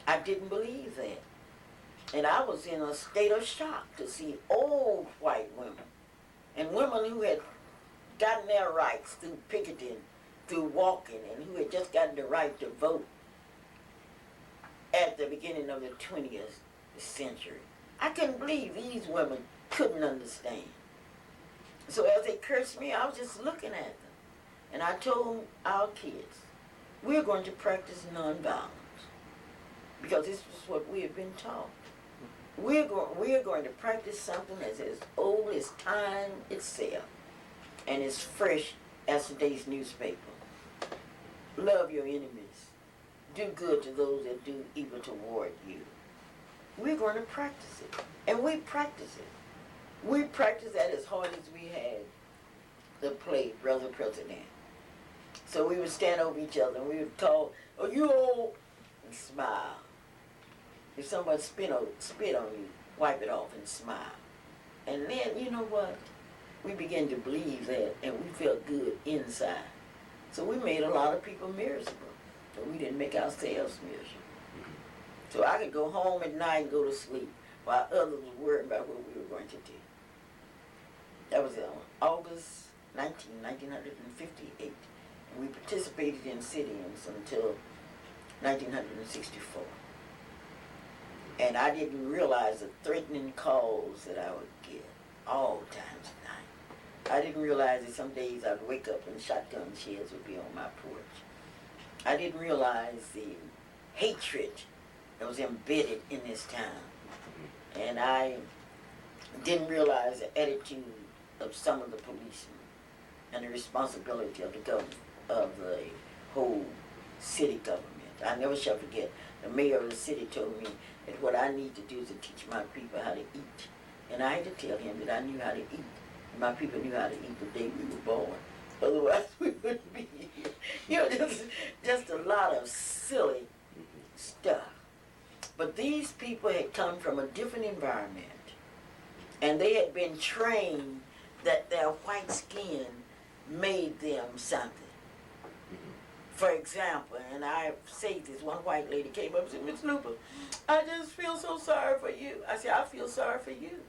I didn't believe that. And I was in a state of shock to see old white women and women who had gotten their rights through picketing, through walking, and who had just gotten the right to vote at the beginning of the 20th century. I couldn't believe these women couldn't understand. So as they cursed me, I was just looking at them. And I told our kids, we're going to practice nonviolence. Because this is what we have been taught. We're going to practice something that's as old as time itself and as fresh as today's newspaper. Love your enemies. Do good to those that do evil toward you. We're going to practice it. And we practice it. We practice that as hard as we had the play, Brother President. So we would stand over each other and we would call, oh, you old, and smile. If somebody spit on you, wipe it off and smile. And then, you know what? We began to believe that and we felt good inside. So we made a lot of people miserable, but we didn't make ourselves miserable. So I could go home at night and go to sleep while others were worried about what we were going to do. That was August 1958. And we participated in sit-ins until 1964. And I didn't realize the threatening calls that I would get all times of night. I didn't realize that some days I'd wake up and shotgun shells would be on my porch. I didn't realize the hatred that was embedded in this town. And I didn't realize the attitude of some of the policemen and the responsibility of the government, of the whole city government. I never shall forget, the mayor of the city told me that what I need to do is to teach my people how to eat. And I had to tell him that I knew how to eat. My people knew how to eat the day we were born. Otherwise we wouldn't be here. You know, just a lot of silly stuff. But these people had come from a different environment. And they had been trained that their white skin made them something. For example, and I say this, one white lady came up and said, Miss Luper, I just feel so sorry for you. I said, I feel sorry for you.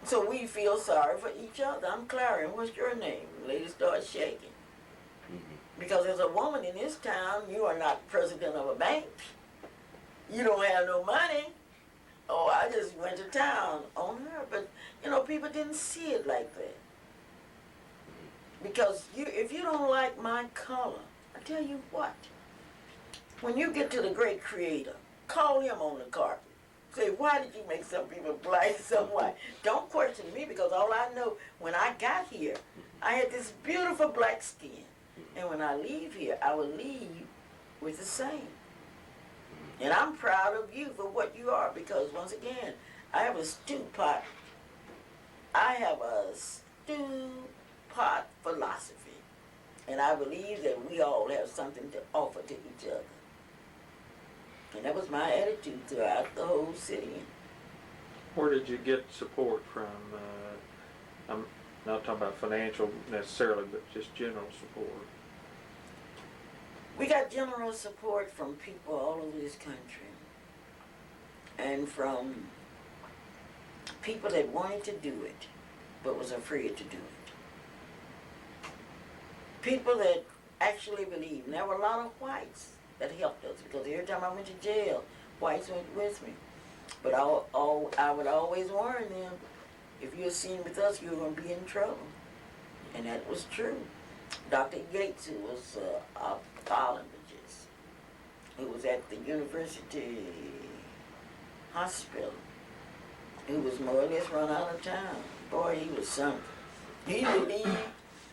So we feel sorry for each other. I'm Clara, and what's your name? The lady started shaking. Because as a woman in this town, you are not president of a bank. You don't have no money. Oh, I just went to town on her. But, you know, people didn't see it like that. Because if you don't like my color, I tell you what, when you get to the great creator, call him on the carpet. Say, why did you make some people black, some white? Don't question me, because all I know, when I got here, I had this beautiful black skin. And when I leave here, I will leave with the same. And I'm proud of you for what you are, because once again, I have a stew pot. I have a stew pot philosophy. And I believe that we all have something to offer to each other. And that was my attitude throughout the whole city. Where did you get support from? I'm not talking about financial necessarily, but just general support. We got general support from people all over this country. And from people that wanted to do it, but was afraid to do it. People that actually believed. And there were a lot of whites that helped us, because every time I went to jail, whites went with me. But I would always warn them, if you're seen with us, you're going to be in trouble. And that was true. Dr. Gates, who was a ophthalmologist, who was at the University Hospital, who was more or less run out of town. Boy, he was something. He believed,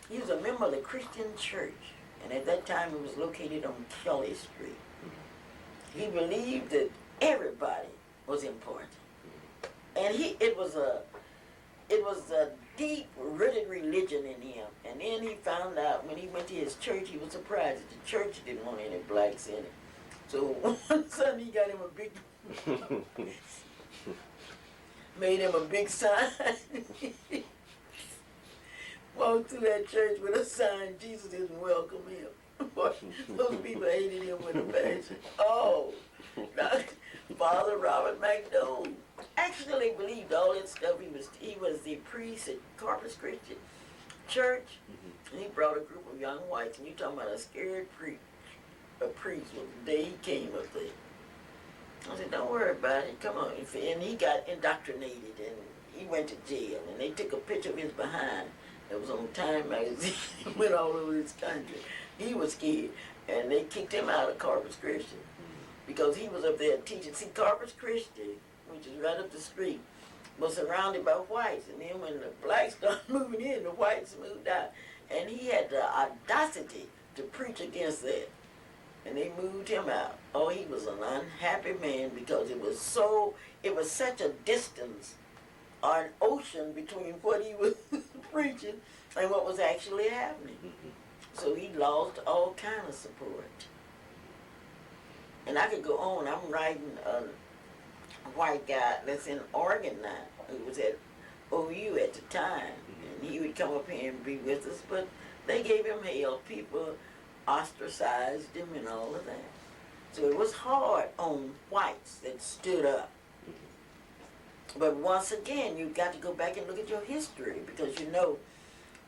he was a member of the Christian church. And at that time, it was located on Kelly Street. He believed that everybody was important. And it was a deep-rooted religion in him. And then he found out, when he went to his church, he was surprised that the church didn't want any blacks in it. So one Sunday, he got him a big, made him a big sign. Walked through that church with a sign, Jesus didn't welcome him. Boy, those people hated him with a passion. Oh, Father Robert McDowell actually believed all that stuff. He was the priest at Corpus Christian Church, and he brought a group of young whites, and you talking about a scared priest. A priest was the day he came up there. I said, don't worry about it, come on. And he got indoctrinated, and he went to jail, and they took a picture of his behind. It was on Time magazine. Went all over this country. He was scared, and they kicked him out of Corpus Christian because he was up there teaching. See, Corpus Christian, which is right up the street, was surrounded by whites, and then when the blacks started moving in, the whites moved out, and he had the audacity to preach against that. And they moved him out. Oh, he was an unhappy man because it was such a distance or an ocean between what he was preaching and what was actually happening. So he lost all kind of support. And I could go on. I'm writing a white guy that's in Oregon now, who was at OU at the time, and he would come up here and be with us, but they gave him hell. People ostracized him and all of that. So it was hard on whites that stood up. But once again, you've got to go back and look at your history, because you know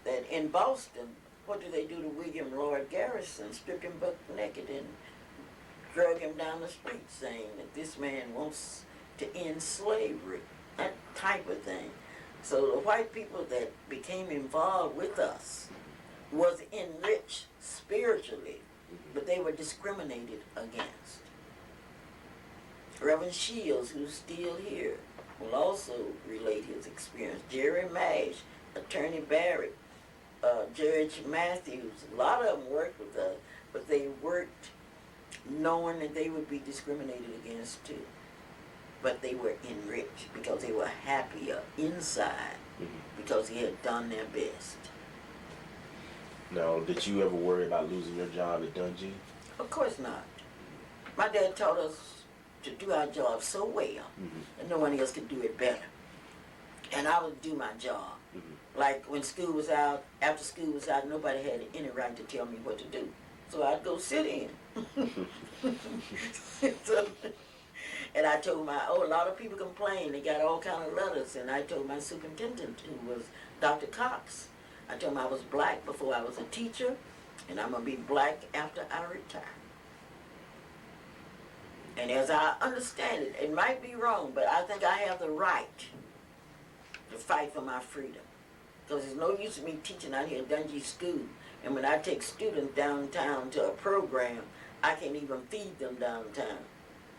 that in Boston, what do they do to William Lloyd Garrison? Stripped him buck naked and drug him down the street saying that this man wants to end slavery, that type of thing. So the white people that became involved with us was enriched spiritually, but they were discriminated against. Reverend Shields, who's still here, will also relate his experience. Jerry Mash, Attorney Barrett, Judge Matthews, a lot of them worked with us, but they worked knowing that they would be discriminated against too. But they were enriched because they were happier inside because they had done their best. Now, did you ever worry about losing your job at Dungey? Of course not. My dad taught us to do our job so well that no one else could do it better. And I would do my job. Like when school was out, after school was out, nobody had any right to tell me what to do. So I'd go sit in. And I told a lot of people complained. They got all kind of letters. And I told my superintendent, who was Dr. Cox, I told him I was black before I was a teacher, and I'm going to be black after I retire. And as I understand it, it might be wrong, but I think I have the right to fight for my freedom. Because there's no use in me teaching out here at Dungey School. And when I take students downtown to a program, I can't even feed them downtown.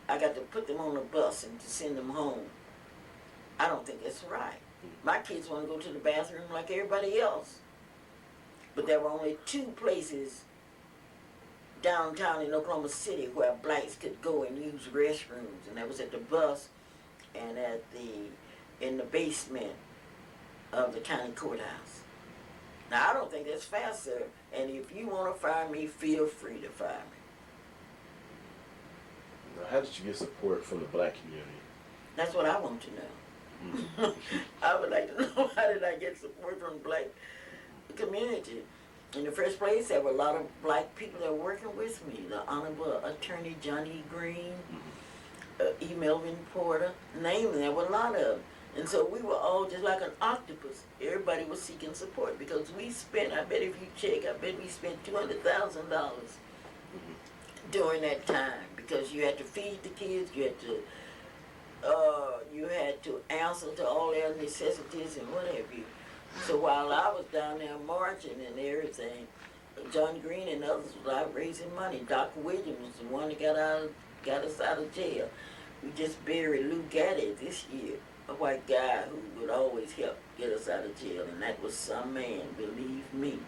I got to put them on a bus and to send them home. I don't think that's right. My kids want to go to the bathroom like everybody else. But there were only 2 places downtown in Oklahoma City where blacks could go and use restrooms, and that was at the bus and in the basement of the county courthouse. Now, I don't think that's fair, sir, and if you want to fire me, feel free to fire me. Now, how did you get support from the black community? That's what I want to know. I would like to know, how did I get support from the black community? In the first place, there were a lot of black people that were working with me. The Honorable Attorney Johnny Green, E. Melvin Porter, name them. There were a lot of them. And so we were all just like an octopus. Everybody was seeking support because we spent, I bet if you check, I bet we spent $200,000 during that time, because you had to feed the kids, you had to answer to all their necessities and what have you. So while I was down there marching and everything, John Green and others was out raising money. Doc Williams was the one that got us out of jail. We just buried Lou Gaddy this year, a white guy who would always help get us out of jail, and that was some man, believe me.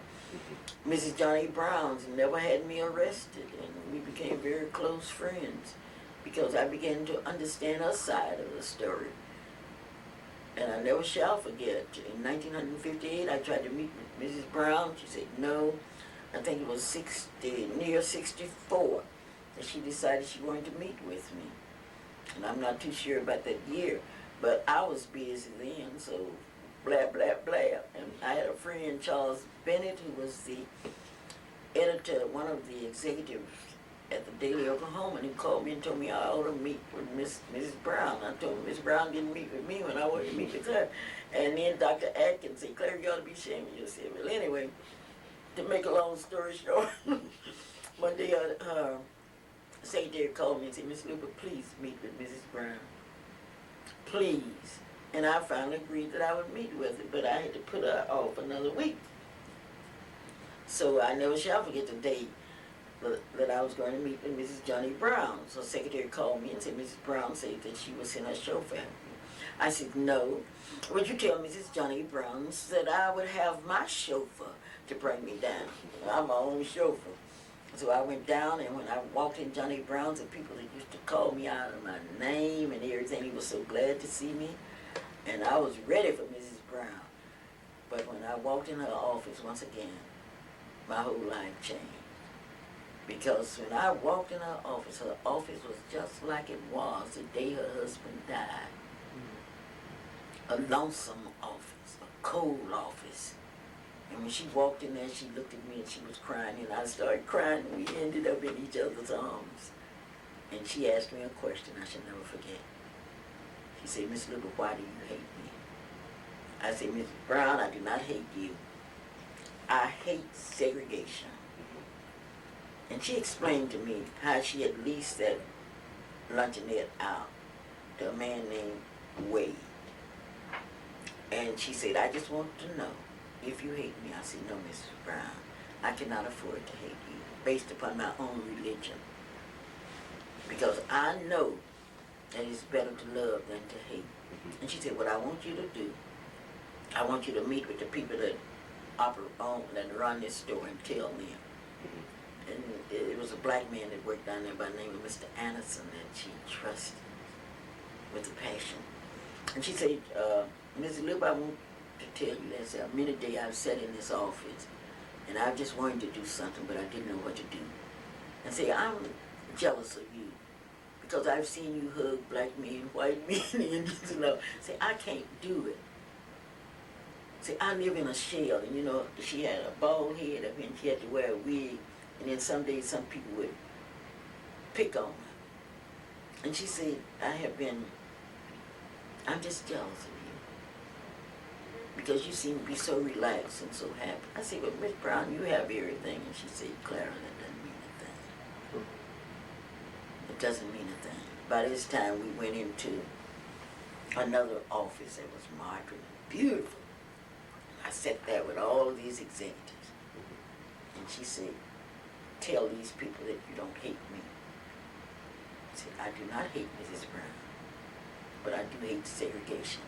Mrs. Johnny Brown's never had me arrested, and we became very close friends because I began to understand her side of the story. And I never shall forget, in 1958, I tried to meet with Mrs. Brown. She said no. I think it was near 64, that she decided she wanted to meet with me. And I'm not too sure about that year, but I was busy then, so blah, blah, blah. And I had a friend, Charles Bennett, who was the editor, one of the executive at the Daily Oklahoma, and he called me and told me I ought to meet with Mrs. Brown. I told him Miss Brown didn't meet with me when I wanted to meet with her. And then Dr. Atkins said, Claire, you ought to be ashamed of yourself. Well, anyway, to make a long story short, one day her secretary called me and said, Miss Luper, please meet with Mrs. Brown. Please. And I finally agreed that I would meet with her, but I had to put her off another week. So I never shall forget the day that I was going to meet with Mrs. Johnny Brown. So secretary called me and said, Mrs. Brown said that she was in her chauffeur. I said, no. Would you tell Mrs. Johnny Brown that I would have my chauffeur to bring me down? I'm my own chauffeur. So I went down, and when I walked in Johnny Brown's, the people that used to call me out of my name and everything, he was so glad to see me. And I was ready for Mrs. Brown. But when I walked in her office once again, my whole life changed. Because when I walked in her office was just like it was the day her husband died. A lonesome office, a cold office. And when she walked in there, she looked at me and she was crying, and I started crying, and we ended up in each other's arms. And she asked me a question I shall never forget. She said, Miss Luper, why do you hate me? I said, Miss Brown, I do not hate you. I hate segregation. And she explained to me how she had leased that luncheonette out to a man named Wade. And she said, I just want to know if you hate me. I said, no, Mrs. Brown, I cannot afford to hate you based upon my own religion. Because I know that it's better to love than to hate. And she said, what I want you to do, I want you to meet with the people that run this store and tell them. And it was a black man that worked down there by the name of Mr. Anderson that she trusted with a passion. And she said, Ms. Luper, I want to tell you that many days I've sat in this office and I've just wanted to do something, but I didn't know what to do. And say, I'm jealous of you because I've seen you hug black men, white men, and say, I can't do it. See, I live in a shell, and she had a bald head up here, and she had to wear a wig, and then some days some people would pick on her. And she said, I'm just jealous of you because you seem to be so relaxed and so happy. I said, well, Miss Brown, you have everything. And she said, Clara, that doesn't mean a thing. It doesn't mean a thing. By this time, we went into another office that was modern, beautiful. I sat there with all of these executives. And she said, tell these people that you don't hate me. I said, I do not hate Mrs. Brown, but I do hate segregation.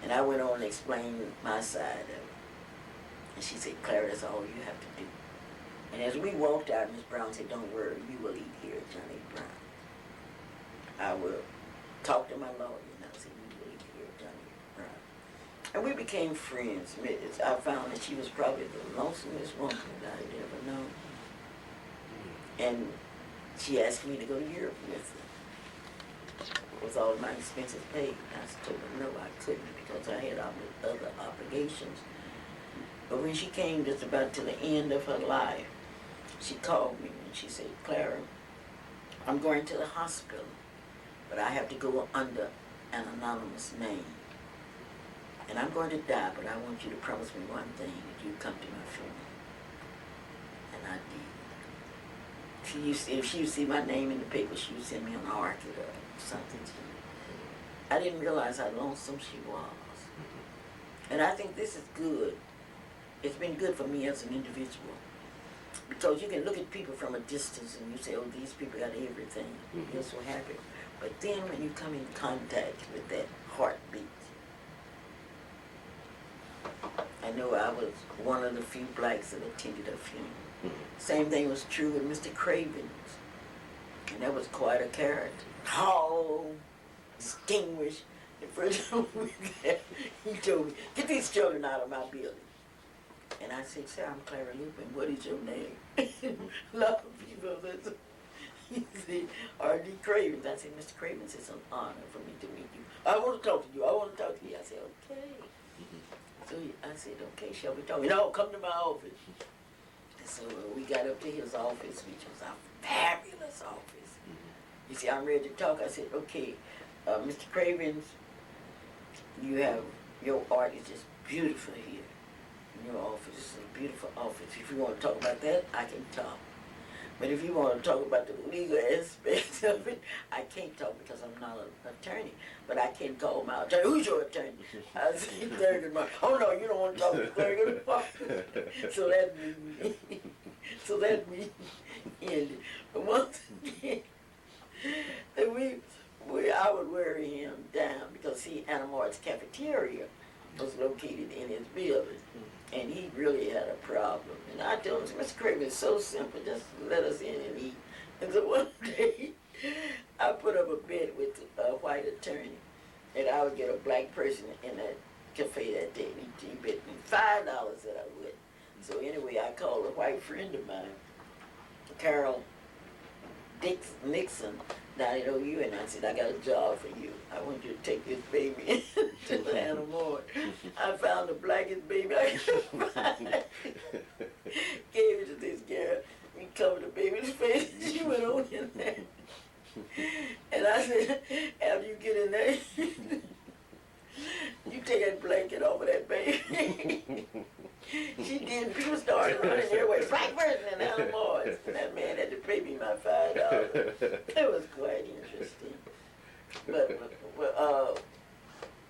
And I went on to explain my side of it. And she said, Clara, that's all you have to do. And as we walked out, Miss Brown said, don't worry, you will eat here at Johnny Brown. I will talk to my lawyer, and I said, you will eat here at Johnny Brown. And we became friends. I found that she was probably the lonesomest woman that I had ever known. And she asked me to go to Europe with her, with all my expenses paid. I told her no, I couldn't because I had other obligations. But when she came just about to the end of her life, she called me and she said, Clara, I'm going to the hospital, but I have to go under an anonymous name. And I'm going to die, but I want you to promise me one thing, that you come to my funeral. And I did. If she would see my name in the paper, she would send me an orchid or something. I didn't realize how lonesome she was. And I think this is good. It's been good for me as an individual. Because you can look at people from a distance and you say, oh, these people got everything. You're so happy. But then when you come in contact with that heartbeat, I know I was one of the few blacks that attended her funeral. Same thing was true with Mr. Cravens. And that was quite a character. Tall, distinguished. The first time we were there, he told me, get these children out of my building. And I said, sir, I'm Clara Luper, and what is your name? A lot of people said, he said, R.D. Cravens. I said, Mr. Cravens, it's an honor for me to meet you. I want to talk to you. I want to talk to you. I said, okay. So I said, okay, shall we talk? No, come to my office. And so we got up to his office, which was our fabulous office. You see, I'm ready to talk. I said, okay, Mr. Cravens, you have, your art is just beautiful here. Your office is a beautiful office. If you want to talk about that, I can talk. But if you want to talk about the legal aspects of it, I can't talk because I'm not an attorney. But I can call my attorney. Who's your attorney? I said, Thurgood Marshall. Oh no, you don't want to talk to Thurgood Marshall. So that means so that means ended. But once again, I would wear him down because see, Anamar's cafeteria was located in his building. And he really had a problem. And I told him, Mr. Craven, it's so simple, just let us in and eat. And so one day, I put up a bet with a white attorney, and I would get a black person in that cafe that day. And he bet me $5 that I would. So anyway, I called a white friend of mine, Carol Nixon, down at OU, and I said, I got a job for you. I want you to take this baby to the animal. I found the blackest baby I could find. Gave it to this girl. We covered the baby's face, and she went on in there. And I said, after you get in there, you take that blanket off of that baby. She did. People started running everywhere. Black person and animals. And that man had to pay me my $5. It was quite interesting. But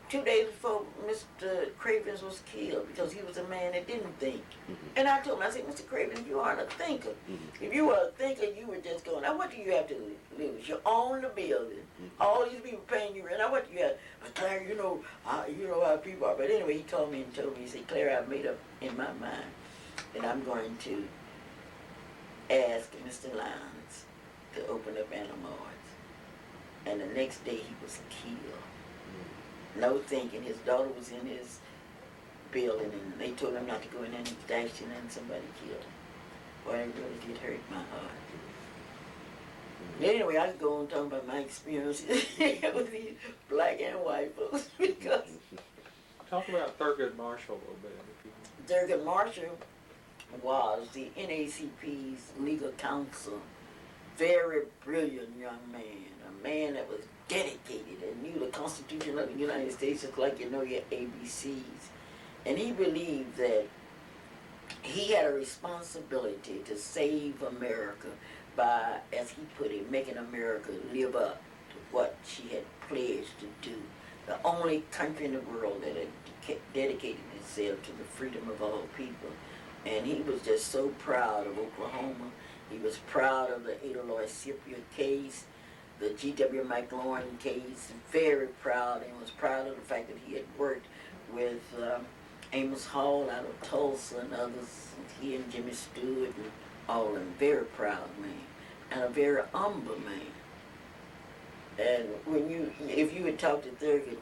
2 days before Mr. Cravens was killed, because he was a man that didn't think. And I told him, I said, Mr. Cravens, you aren't a thinker. If you were a thinker, you would just go, now what do you have to lose? You own the building. All these people paying you rent. Now what do you have? But Clara, you know how people are. But anyway, he called me and told me, he said, Clara, I've made up in my mind that I'm going to ask Mr. Lyons to open up Animals. And the next day he was killed. No thinking. His daughter was in his building, and they told him not to go in there, and he dashed in and somebody killed him. Boy, it really did hurt my heart. Anyway, I could go on talking about my experiences with these black and white folks because Talk about Thurgood Marshall a little bit. If you Thurgood Marshall was the NAACP's legal counsel. Very brilliant young man, a man that was dedicated and knew the Constitution of the United States just like you know your ABCs. And he believed that he had a responsibility to save America by, as he put it, making America live up to what she had pledged to do. The only country in the world that had dedicated itself to the freedom of all people. And he was just so proud of Oklahoma. He was proud of the Adoloi Scipio case, the G.W. McLaurin case, very proud, and was proud of the fact that he had worked with Amos Hall out of Tulsa and others, he and Jimmy Stewart and all of them. Very proud man, and a very humble man. And when if you had talked to Thurgood,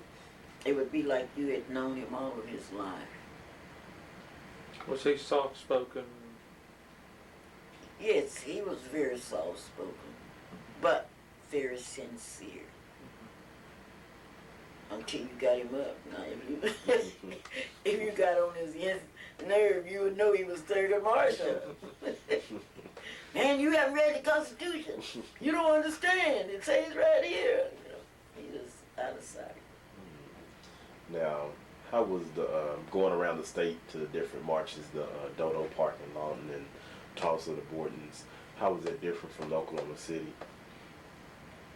it would be like you had known him all of his life. was he soft-spoken? Yes, he was very soft-spoken, but very sincere. Until you got him up. Now, if you got on his nerve, you would know he was Thurgood Marshall. Man, you haven't read the Constitution. You don't understand. It says right here. You know, he was out of sight. Now, how was the going around the state to the different marches, the Dodo Park in Lawton and Tulsa, the Bortons? How was that different from Oklahoma City?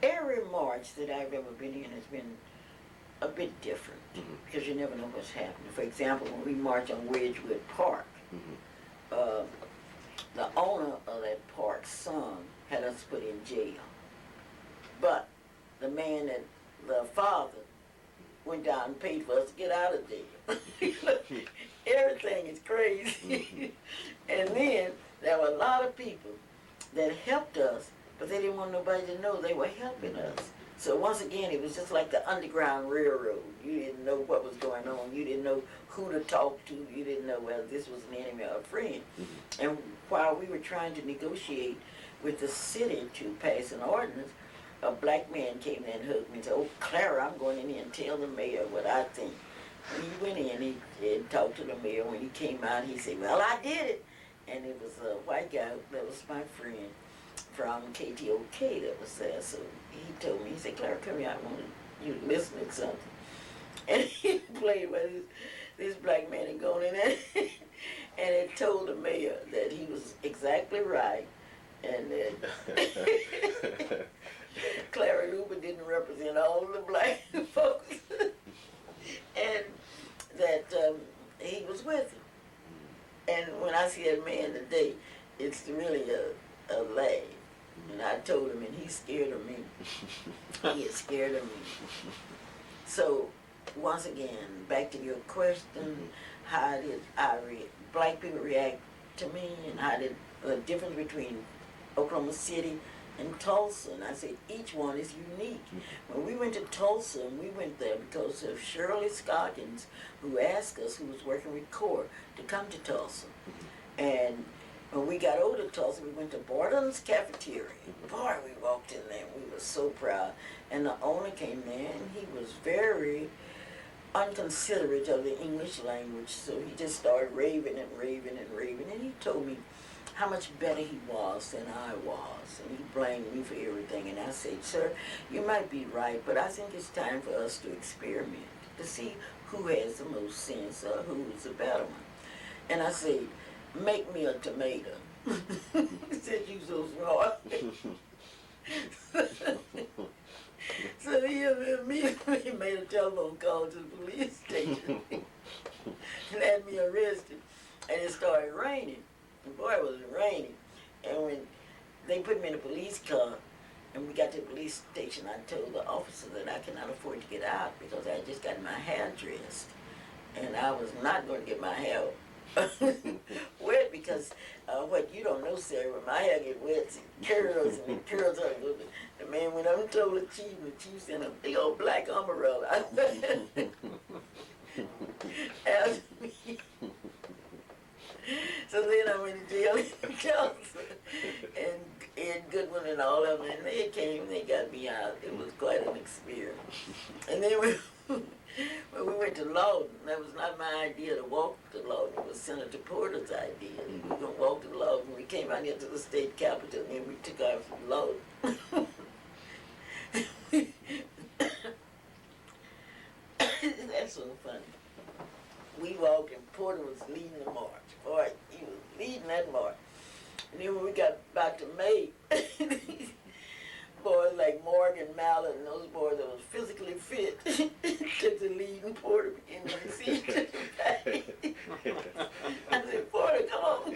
Every march that I've ever been in has been a bit different because you never know what's happening. For example, when we march on Wedgewood Park, the owner of that park's son had us put in jail. But the man that, the father, went down and paid for us to get out of jail. Everything is crazy. And then there were a lot of people that helped us, but they didn't want nobody to know they were helping us. So once again, it was just like the Underground Railroad. You didn't know what was going on. You didn't know who to talk to. You didn't know whether this was an enemy or a friend. And while we were trying to negotiate with the city to pass an ordinance, a black man came in and hugged me and said, "Oh, Clara, I'm going in here and tell the mayor what I think." And he went in and talked to the mayor. When he came out, he said, "Well, I did it." And it was a white guy that was my friend from KTOK that was there. So he told me, he said, Clara, come here, I want you to listen to something. And he played by this black man had gone in there and it told the mayor that he was exactly right and that Clara Luper didn't represent all of the black folks and that he was with him. And when I see that man today, it's really a lag. And I told him, and he's scared of me. He is scared of me. So, once again, back to your question, how did black people react to me, and how did the difference between Oklahoma City and Tulsa? And I said, each one is unique. When we went to Tulsa, we went there because of Shirley Scoggins, who asked us, who was working with CORE, to come to Tulsa. And when we got over to Tulsa, we went to Borden's Cafeteria. Boy, we walked in there, and we were so proud. And the owner came there, and he was very unconsiderate of the English language, so he just started raving and raving and raving, and he told me how much better he was than I was, and he blamed me for everything. And I said, sir, you might be right, but I think it's time for us to experiment, to see who has the most sense or who's the better one. And I said, make me a tomato. He said, you so smart. So he immediately made a telephone call to the police station and had me arrested. And it started raining. And boy, it was raining. And when they put me in a police car and we got to the police station, I told the officer that I cannot afford to get out because I had just got my hair dressed. And I was not going to get my hair wet because what you don't know, Sarah, when my hair get wet, it curls and it curls up. And man, when I'm told the chief sent a big old black umbrella after me. So then I went to jail in Tulsa, and Ed Goodwin and all of them, and they came and they got me out. It was quite an experience. And then when we went to Lawton, that was not my idea to walk to Lawton. It was Senator Porter's idea. We were going to walk to Lawton. We came out here to the state capitol, and then we took off from Lawton. That's so funny. We walked, and Porter was leading the march. Boy, he was leading that march. And then when we got back to May, boys like Morgan, Mallett, and those boys that was physically fit took the lead, and Porter began to receive to the back. I said, Porter, come on.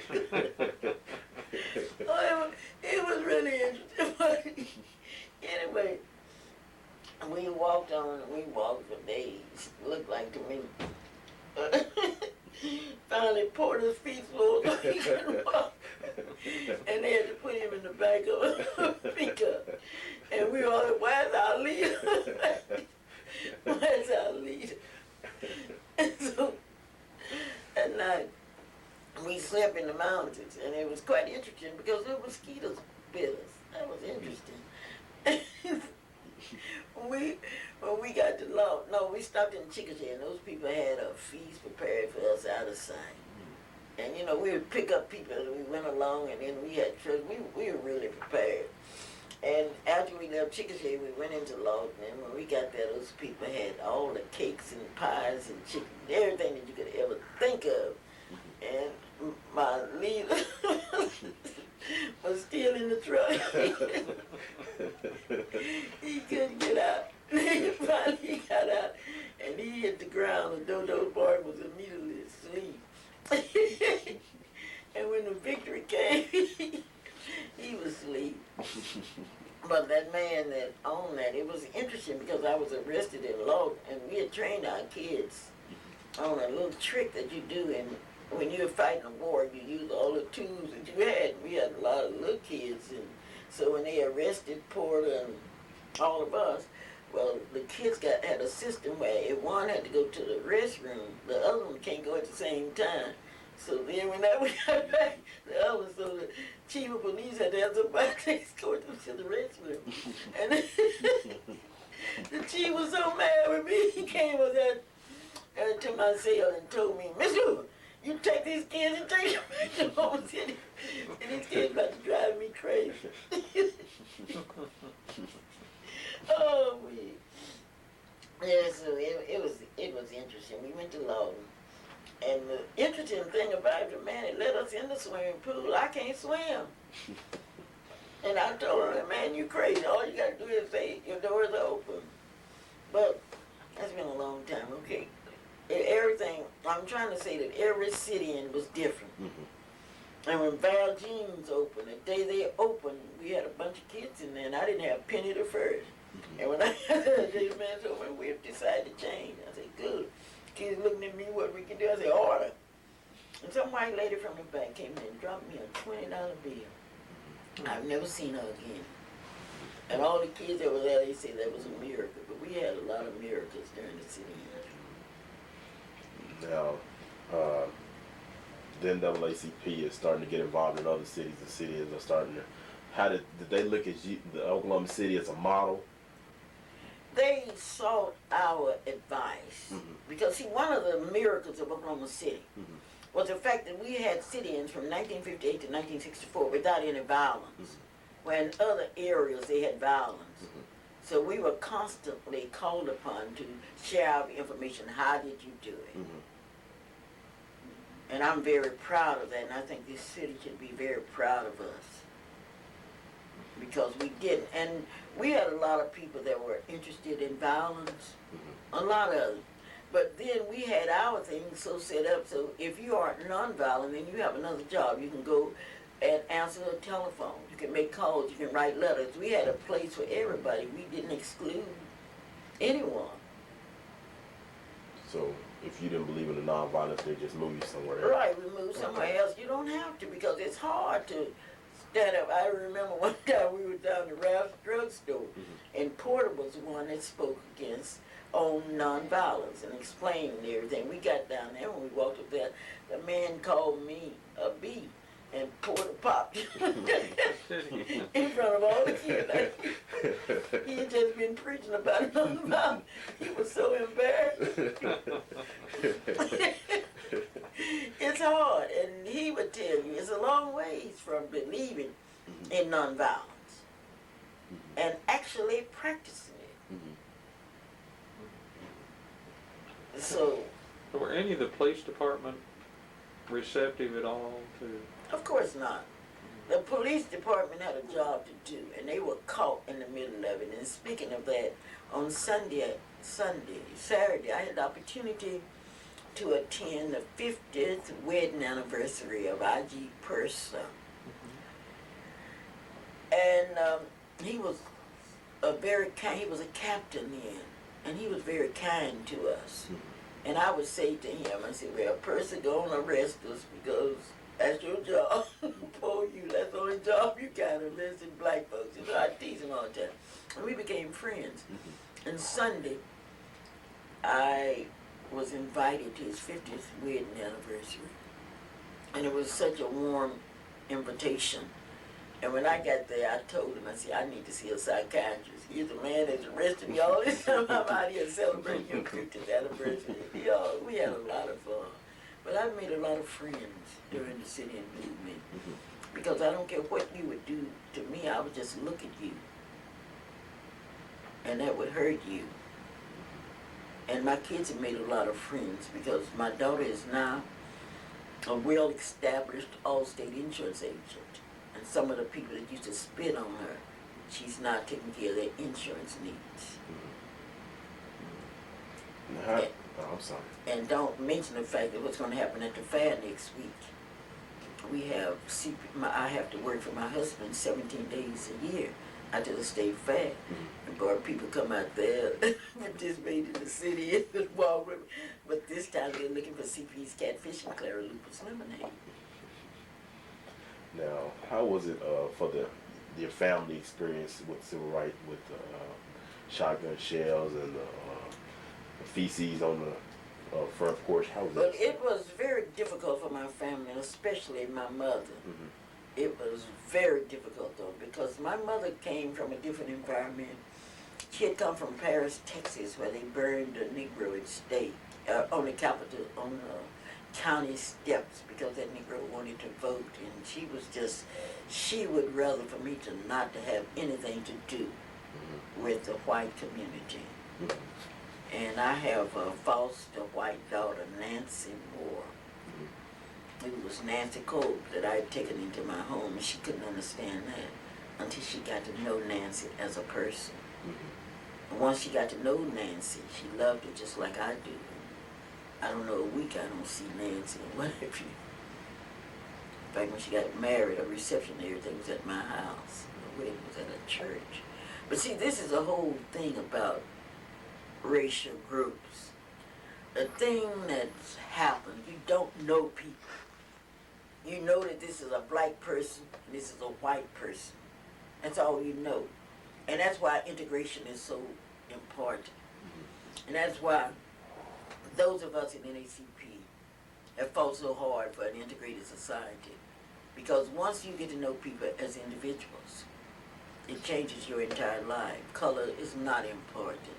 Oh, it was really interesting. Anyway, we walked on, and we walked for days, looked like to me. Finally, Porter's feet swole so he couldn't walk. And they had to put him in the back of a pickup. And we all said, where's our leader? Where's our leader? And so, at night, we slept in the mountains, and it was quite interesting because the mosquitoes bit us. That was interesting. When we got to Law, no, we stopped in Chickasha, and those people had a feast prepared for us out of sight. And you know, we would pick up people as we went along, and then we had church. We were really prepared. And after we left Chickasha, we went into Lawton, and when we got there, those people had all the cakes and pies and chicken, everything that you could ever think of. And my leader was still in the truck. He couldn't get out. Finally he got out, and he hit the ground. The Dodo boy was immediately asleep. And when the victory came, he was asleep. But that man that owned that, it was interesting because I was arrested in Lawton, and we had trained our kids on a little trick that you do, and when you're fighting a war, you use all the tools that you had. We had a lot of little kids, and so when they arrested Porter and all of us, well, the kids had a system where if one had to go to the restroom, the other one can't go at the same time. So then when we got back, the other, so the chief of police had to have somebody escort them to the restroom. And the chief was so mad with me, he came with that to my cell and told me, Miss Luper, You take these kids and take them back to home city. And these kids about to drive me crazy. Oh, we. Yeah, so it was interesting. We went to Lawton. And the interesting thing about it, man, it let us in the swimming pool. I can't swim. And I told her, man, you crazy. All you got to do is say your doors are open. But that's been a long time, okay. Everything, I'm trying to say that every city-in was different. Mm-hmm. And when Val Jeans opened, the day they opened, we had a bunch of kids in there, and I didn't have a penny to first. Mm-hmm. And when I said, this man's open, we've decided to change. I said, good. Kids looking at me, what we can do. I said, order. And some white lady from the bank came in and dropped me a $20 bill. Mm-hmm. I've never seen her again. And all the kids that were there, they said that was a miracle. But we had a lot of miracles during the city. Now, the NAACP is starting to get involved in other cities. The cities are starting to. How did they look at you, the Oklahoma City as a model? They sought our advice. Mm-hmm. Because, see, one of the miracles of Oklahoma City mm-hmm. was the fact that we had sit-ins from 1958 to 1964 without any violence. Mm-hmm. When in other areas they had violence. Mm-hmm. So we were constantly called upon to share our information. How did you do it? Mm-hmm. And I'm very proud of that, and I think this city should be very proud of us. Because we didn't. And we had a lot of people that were interested in violence. Mm-hmm. A lot of them. But then we had our things so set up, so if you aren't nonviolent, then you have another job. You can go and answer the telephone. You can make calls. You can write letters. We had a place for everybody. We didn't exclude anyone. So if you didn't believe in the nonviolence, they just move you somewhere else. Right, we moved somewhere else. You don't have to because it's hard to stand up. I remember one time we were down at Ralph's drugstore, mm-hmm. and Porter was the one that spoke against on nonviolence and explained everything. We got down there when we walked up there. The man called me a bee. And Porter popped in front of all the kids. He had just been preaching about nonviolence. He was so embarrassed. It's hard, and he would tell you it's a long ways from believing mm-hmm. in nonviolence mm-hmm. and actually practicing it. Mm-hmm. So, were any of the police department receptive at all to? Of course not. The police department had a job to do, and they were caught in the middle of it. And speaking of that, on Saturday, I had the opportunity to attend the 50th wedding anniversary of I.G. Purse' son. Mm-hmm. And he was very kind. He was a captain then, and he was very kind to us. Mm-hmm. And I would say to him, I said, well, Purse is going to arrest us because that's your job. For you, that's the only job you got, arresting black folks. You know, I tease him all the time. And we became friends. Mm-hmm. And Sunday, I was invited to his 50th wedding anniversary. And it was such a warm invitation. And when I got there, I told him, I said, I need to see a psychiatrist. He's the man that's arrested me all this time. I'm out here celebrating your 50th anniversary. You know, we had a lot of fun. But I've made a lot of friends during the city and movement. Mm-hmm. Because I don't care what you would do to me, I would just look at you. And that would hurt you. And my kids have made a lot of friends because my daughter is now a well-established Allstate insurance agent. And some of the people that used to spit on her, she's now taking care of their insurance needs. Mm-hmm. I'm sorry. And don't mention the fact that what's going to happen at the fair next week. We have I have to work for my husband 17 days a year after the state fair. Mm-hmm. And boy, people come out there participate in the city and the Wall River. But this time they're looking for CP's catfish and Clara Luper's lemonade. Now, how was it for your family experience with civil rights, with shotgun shells and the feces on the front porch? How was Well, that? it was very difficult for my family, especially my mother. Mm-hmm. It was very difficult, though, because my mother came from a different environment. She had come from Paris, Texas, where they burned a Negro estate on the county steps because that Negro wanted to vote, and she would rather for me to not to have anything to do with the white community. And I have a foster white daughter, Nancy Moore. It was Nancy Cole that I had taken into my home, and she couldn't understand that until she got to know Nancy as a person. And once she got to know Nancy, she loved her just like I do. I don't know, a week I don't see Nancy or what have you. In fact, when she got married, her reception and everything was at my house. Her wedding was at a church. But see, this is a whole thing about racial groups. The thing that's happened, you don't know people. You know that this is a black person and this is a white person. That's all you know. And that's why integration is so important. And that's why those of us in NAACP have fought so hard for an integrated society. Because once you get to know people as individuals, it changes your entire life. Color is not important.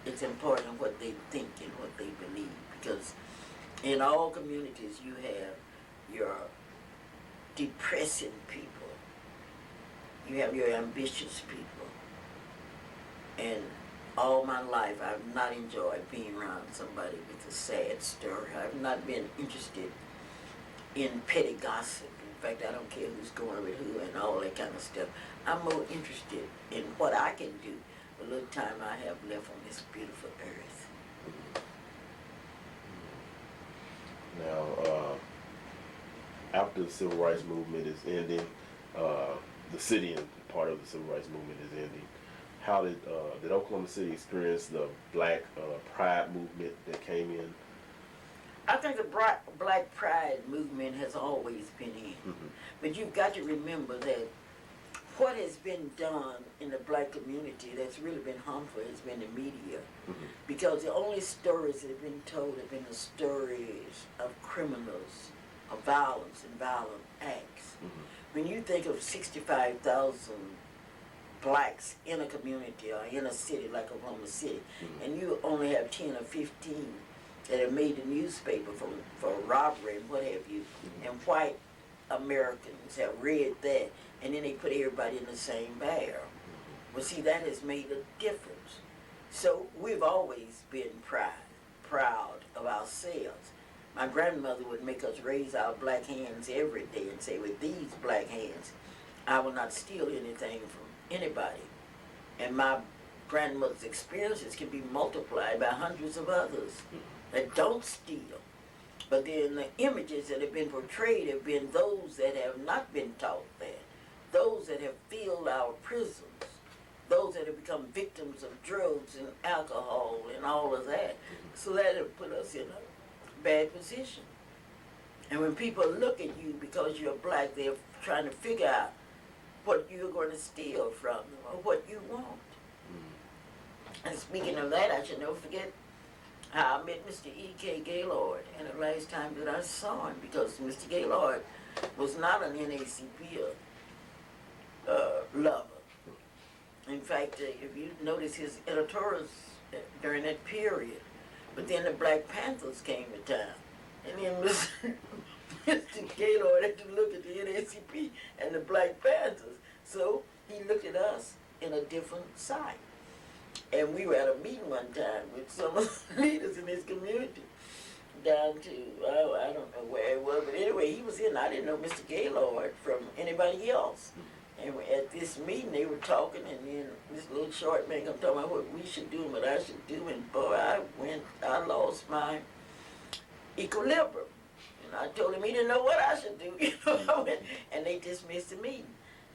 It's important what they think and what they believe. Because in all communities you have your depressing people. You have your ambitious people. And all my life I've not enjoyed being around somebody with a sad story. I've not been interested in petty gossip. In fact, I don't care who's going with who and all that kind of stuff. I'm more interested in what I can do the little time I have left on this beautiful earth. Now, after the civil rights movement is ending, the city and part of the civil rights movement is ending. How did Oklahoma City experience the Black Pride movement that came in? I think the Black Pride movement has always been in. But you've got to remember that what has been done in the black community that's really been harmful has been the media. Because the only stories that have been told have been the stories of criminals, of violence and violent acts. When you think of 65,000 blacks in a community or in a city like Oklahoma City, and you only have 10 or 15 that have made the newspaper for robbery and what have you, and white Americans have read that, and then they put everybody in the same barrel. Well, see, that has made a difference. So we've always been proud of ourselves. My grandmother would make us raise our black hands every day and say, with these black hands, I will not steal anything from anybody. And my grandmother's experiences can be multiplied by hundreds of others that don't steal. But then the images that have been portrayed have been those that have not been taught that, those that have filled our prisons, those that have become victims of drugs and alcohol and all of that. So that have put us in a bad position. And when people look at you because you're black, they're trying to figure out what you're going to steal from them or what you want. And speaking of that, I should never forget how I met Mr. E.K. Gaylord and the last time that I saw him, because Mr. Gaylord was not an NAACP lover. In fact, if you notice his editorials during that period, but then the Black Panthers came to town, and then Mr. Gaylord had to look at the NAACP and the Black Panthers. So he looked at us in a different sight. And we were at a meeting one time with some of the leaders in his community down to, I don't know where it was, but anyway, he was in. I didn't know Mr. Gaylord from anybody else. And at this meeting, they were talking, and then this little short man come talking about what we should do and what I should do. And boy, I lost my equilibrium. And I told him he didn't know what I should do, you know. And they dismissed the meeting.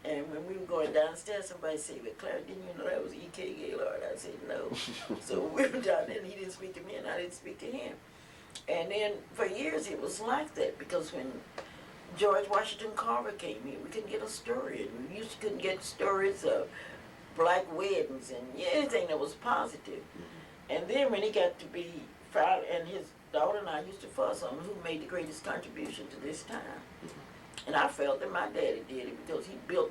And when we were going downstairs, somebody said, well, Clara, didn't you know that was E.K. Gaylord? I said, no. So we were down there, and he didn't speak to me, and I didn't speak to him. And then for years, it was like that, because when George Washington Carver came here, we couldn't get a story. And we couldn't get stories of black weddings and anything that was positive. And then when he got to be proud, and his daughter and I used to fuss on who made the greatest contribution to this time. And I felt that my daddy did it, because he built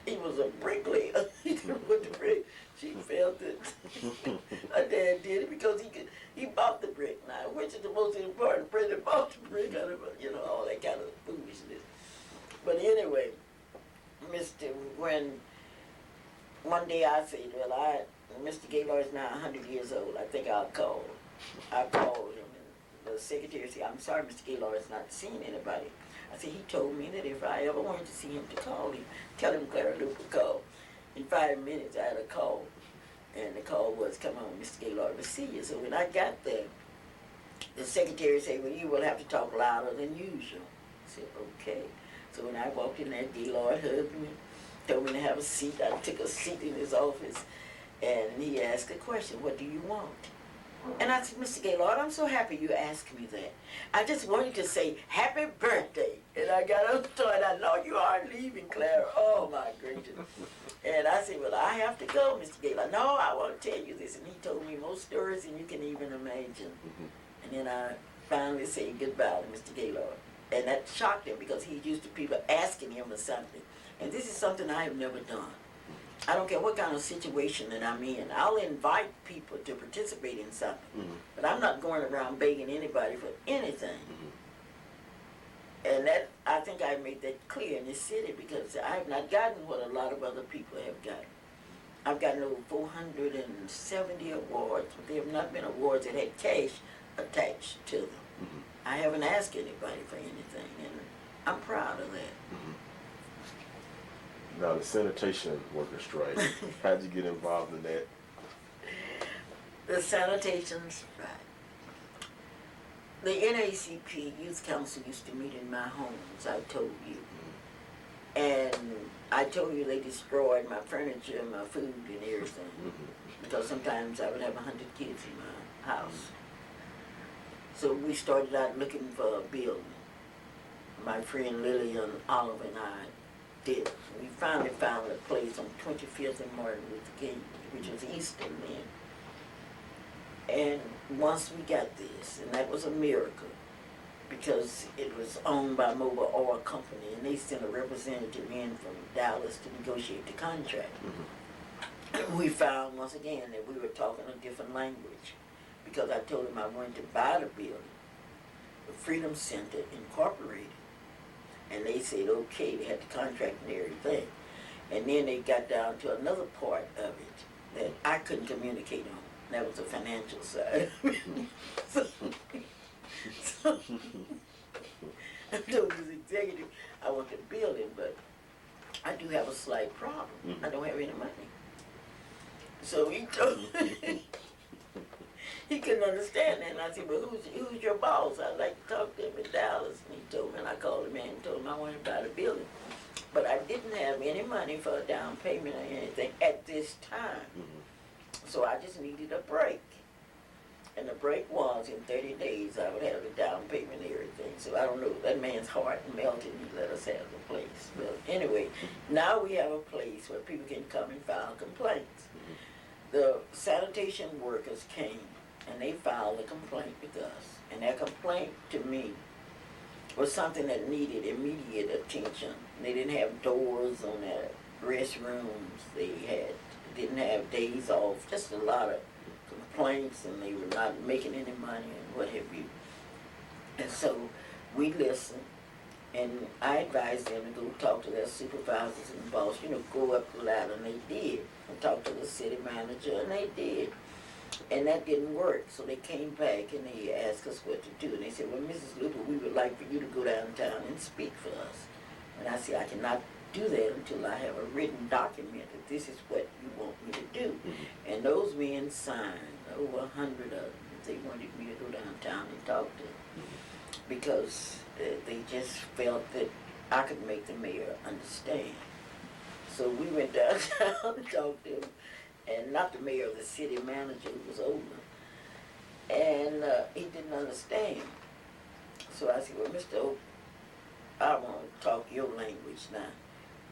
he was a bricklayer. He put the brick. She felt it. Her dad did it because he bought the brick now, which is the most important person bought the brick out of, all that kind of foolishness. But anyway, when one day I said, well, Mr. Gaylord is now 100 years old. I think I'll call. I called him, and the secretary said, I'm sorry, Mr. Gaylord has not seen anybody. I said, he told me that if I ever wanted to see him, to call him. Tell him Clara Luper called. In 5 minutes, I had a call, and the call was, come on, Mr. Gaylord will see you. So when I got there, the secretary said, well, you will have to talk louder than usual. I said, okay. So when I walked in there, Gaylord hugged me, told me to have a seat. I took a seat in his office, and he asked a question, what do you want? And I said, Mr. Gaylord, I'm so happy you asked me that. I just wanted to say, happy birthday. And I got up and I know you are leaving, Clara. Oh, my gracious. And I said, well, I have to go, Mr. Gaylord. No, I want to tell you this. And he told me more stories than you can even imagine. And then I finally said goodbye to Mr. Gaylord. And that shocked him because he's used to people asking him for something. And this is something I have never done. I don't care what kind of situation that I'm in. I'll invite people to participate in something. But I'm not going around begging anybody for anything. And that, I think I made that clear in this city because I have not gotten what a lot of other people have gotten. I've gotten over 470 awards, but there have not been awards that had cash attached to them. I haven't asked anybody for anything, and I'm proud of that. Now, the sanitation worker strike, how'd you get involved in that? The sanitation strike. The NAACP Youth Council used to meet in my home, as I told you. And I told you they destroyed my furniture, my food, and everything. Because sometimes I would have 100 kids in my house. So we started out looking for a building. My friend Lillian, Oliver, and I did. We finally found a place on 25th and Martin Luther King, which was Eastern then. And once we got this, and that was a miracle, because it was owned by Mobile Oil Company, and they sent a representative in from Dallas to negotiate the contract. And we found once again that we were talking a different language, because I told them I wanted to buy the building, the Freedom Center Incorporated. And they said, okay, they had the contract and everything. And then they got down to another part of it that I couldn't communicate on. That was the financial side. so I told this executive, I want the building, but I do have a slight problem. I don't have any money. So he told me, he couldn't understand that. And I said, well, who's your boss? I'd like to talk to him in Dallas. And he told me, and I called him in and told him I wanted to buy the building. But I didn't have any money for a down payment or anything at this time. So I just needed a break. And the break was in 30 days I would have the down payment and everything. So I don't know, that man's heart melted and he let us have the place. But anyway, now we have a place where people can come and file complaints. The sanitation workers came and they filed a complaint with us. And their complaint to me was something that needed immediate attention. They didn't have doors on their restrooms. They didn't have days off. Just a lot of complaints, and they were not making any money and what have you. And so we listened, and I advised them to go talk to their supervisors and boss, go up the ladder, and they did. And talk to the city manager, and they did. And that didn't work, so they came back and they asked us what to do. And they said, well, Mrs. Luper, we would like for you to go downtown and speak for us. And I said, I cannot do that until I have a written document that this is what you want me to do. And those men signed, over 100 of them. They wanted me to go downtown and talk to them because they just felt that I could make the mayor understand. So we went downtown and talked to him, and not the mayor, the city manager, who was older. And he didn't understand. So I said, well, Mr. Oak, I want to talk your language now.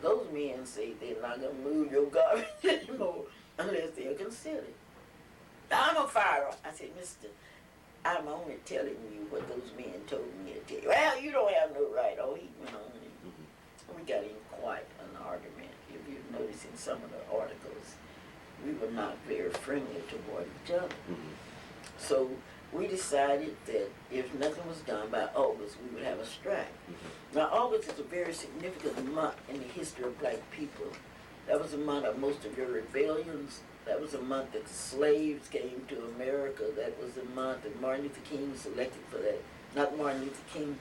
Those men say they're not going to move your garbage anymore unless they're considered. I'm a firer. I said, Mister, I'm only telling you what those men told me to tell you. Well, you don't have no right. Oh, he went on and we got in quite an argument. if you notice in some of the articles, we were not very friendly toward each other. So we decided that if nothing was done by August, we would have a strike. Now, August is a very significant month in the history of black people. That was the month of most of your rebellions. That was the month that the slaves came to America. That was the month that Martin Luther King was elected for that. Not Martin Luther King,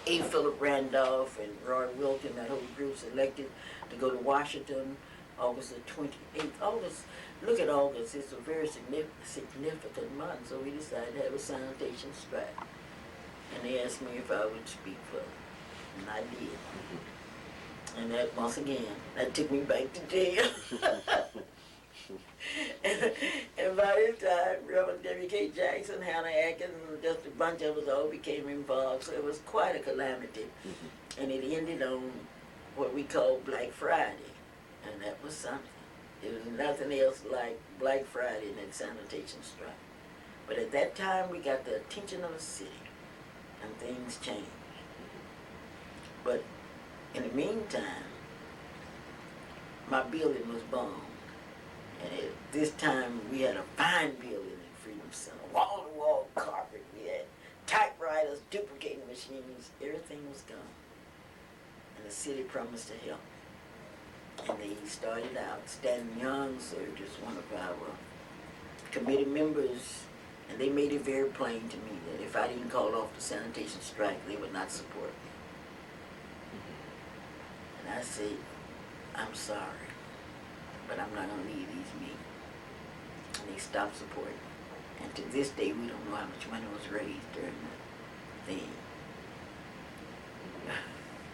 A. Philip Randolph and Roy Wilton, that whole group's elected to go to Washington, August the 28th. August, look at August, it's a very significant month, so we decided to have a sanitation strike. And they asked me if I would speak for them, and I did. And that, once again, that took me back to jail. and by this time, Reverend W.K. Jackson, Hannah Atkins, and just a bunch of us all became involved, so it was quite a calamity. And it ended on what we call Black Friday, and that was something. There was nothing else like Black Friday and that sanitation strike. But at that time, we got the attention of the city, and things changed. But in the meantime, my building was bombed. And at this time, we had a fine building in Freedom Center, wall-to-wall carpet. We had typewriters, duplicating machines. Everything was gone. And the city promised to help. And they started out. Stan Young served as one of our committee members, and they made it very plain to me that if I didn't call off the sanitation strike, they would not support me. And I said, I'm sorry, but I'm not going to leave these meetings. And they stopped supporting me. And to this day, we don't know how much money was raised during the thing.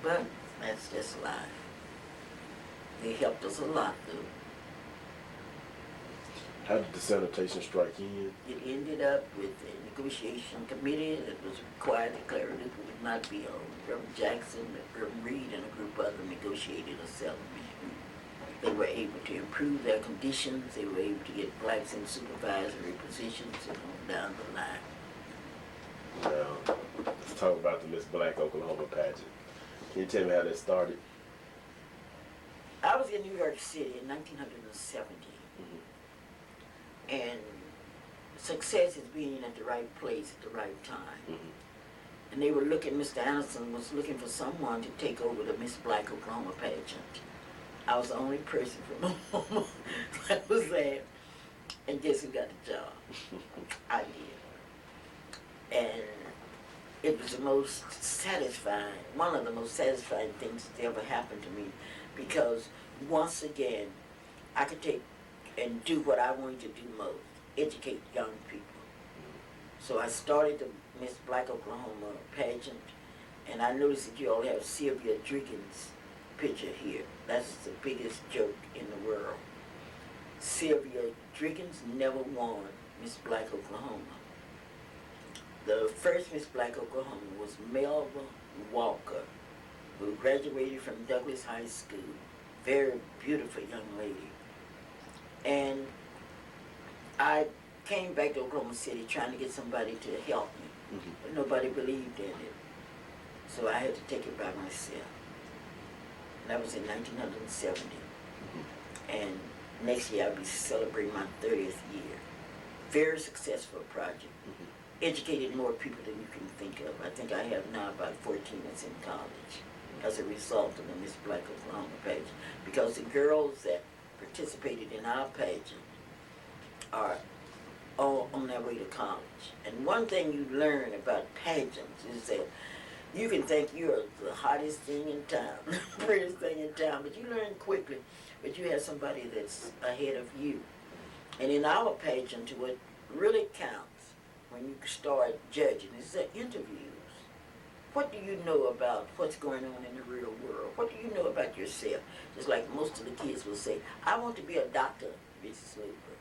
But that's just life. They helped us a lot, though. How did the sanitation strike end? It ended up with a negotiation committee that was required that Clara Luper would not be on. Reverend Jackson, Reverend Reed, and a group of others negotiated a settlement. They were able to improve their conditions. They were able to get blacks in supervisory positions and on down the line. Now, let's talk about the Miss Black Oklahoma pageant. Can you tell me how that started? I was in New York City in 1970. And success is being at the right place at the right time. And they were looking, Mr. Anderson was looking for someone to take over the Miss Black Oklahoma pageant. I was the only person from Oklahoma that was there. And guess who got the job? I did. And it was the most satisfying, one of the most satisfying things that ever happened to me, because once again, I could take and do what I wanted to do most, educate young people. So I started the Miss Black Oklahoma pageant, and I noticed that you all have Sylvia Driggins' picture here. That's the biggest joke in the world. Sylvia Driggins never won Miss Black Oklahoma. The first Miss Black Oklahoma was Melva Walker, who graduated from Douglas High School. Very beautiful young lady. And I came back to Oklahoma City trying to get somebody to help me, but nobody believed in it. So I had to take it by myself. And that was in 1970. And next year I'll be celebrating my 30th year. Very successful project. Educated more people than you can think of. I think I have now about 14 that's in college as a result of the Miss Black Oklahoma pageant. Because the girls that participated in our pageant are all on their way to college. And one thing you learn about pageants is that you can think you're the hottest thing in town, the prettiest thing in town, but you learn quickly that you have somebody that's ahead of you. And in our pageant, what really counts when you start judging is the interviews. What do you know about what's going on in the real world? What do you know about yourself? Just like most of the kids will say, I want to be a doctor, Mrs. Luper.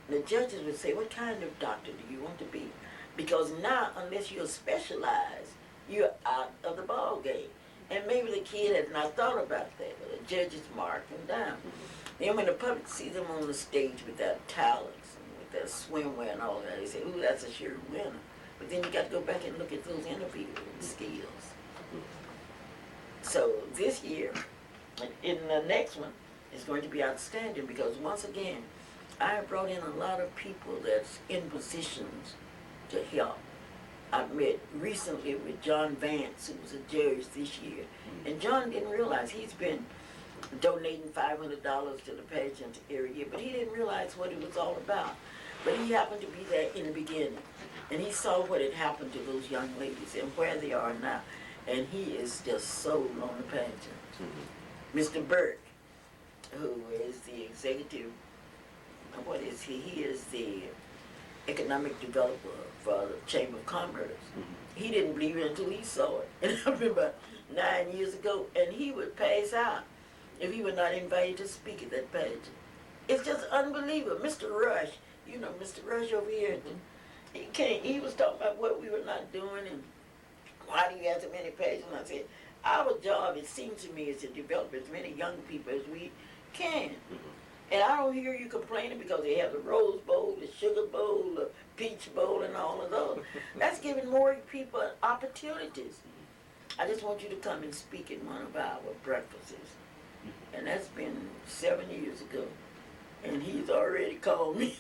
The judges would say, what kind of doctor do you want to be? Because now, unless you're specialized, you're out of the ball game. And maybe the kid has not thought about that, but the judges mark them down. Then when the public sees them on the stage with their talents and with their swimwear and all that, they say, ooh, that's a sure winner. But then you got to go back and look at those interview skills. So this year, In the next one, it's going to be outstanding because once again, I have brought in a lot of people that's in positions to help. I met recently with John Vance, who was a judge this year, and John didn't realize he's been donating $500 to the Pageant area, but he didn't realize what it was all about. But he happened to be there in the beginning, and he saw what had happened to those young ladies and where they are now, and he is just sold on the Pageant. Mr. Burke, who is the executive, what is he? He is the economic developer for the Chamber of Commerce. He didn't believe it until he saw it. And I remember 9 years ago, and he would pass out if he were not invited to speak at that Pageant. It's just unbelievable. Mr. Rush, you know, Mr. Rush over here, he was talking about what we were not doing and why do you have so many pages? And I said, our job, it seems to me, is to develop as many young people as we can. And I don't hear you complaining because they have the Rose Bowl, the Sugar Bowl, the Peach Bowl, and all of those. That's giving more people opportunities. I just want you to come and speak in one of our breakfasts. And that's been 7 years ago. And he's already called me.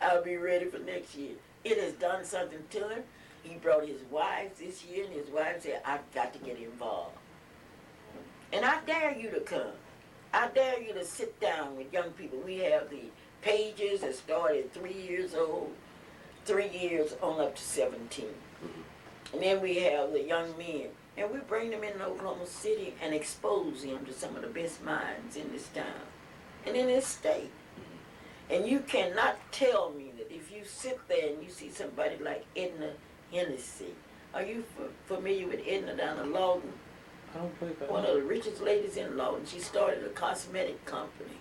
I'll be ready for next year. It has done something to him. He brought his wives this year, and his wife said, I've got to get involved. And I dare you to come. I dare you to sit down with young people. We have the pages that start at 3 years old, 3 years on up to 17. And then we have the young men. And we bring them into Oklahoma City and expose them to some of the best minds in this town and in this state. And you cannot tell me that if you sit there and you see somebody like Edna Hennessy. Are you familiar with Edna down in Lawton? I don't believe that. One of the richest ladies in Lawton. She started a cosmetic company.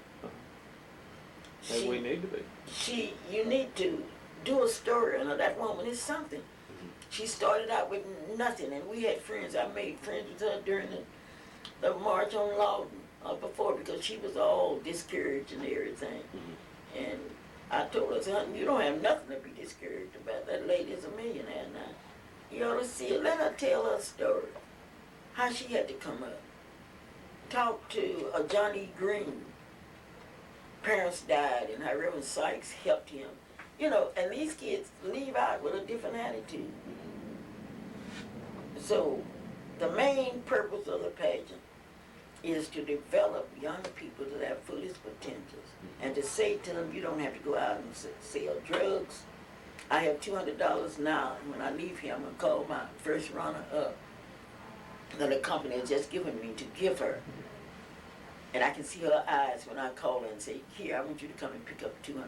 Maybe we need to be. You need to do a story on her. That woman is something. She started out with nothing, and we had friends. I made friends with her during the march on Lawton before because she was all discouraged and everything. And I told her, son, you don't have nothing to be discouraged about. That lady is a millionaire now. You ought to see her. Let her tell her story. How she had to come up. Talk to Johnny Green. Parents died, and how Reverend Sykes helped him. You know, and these kids leave out with a different attitude. So, the main purpose of the pageant is to develop young people to their fullest potentials and to say to them, you don't have to go out and sell drugs. I have $200 now, and when I leave here, I'm going to call my first runner up that the company has just given me to give her. And I can see her eyes when I call her and say, here, I want you to come and pick up $200.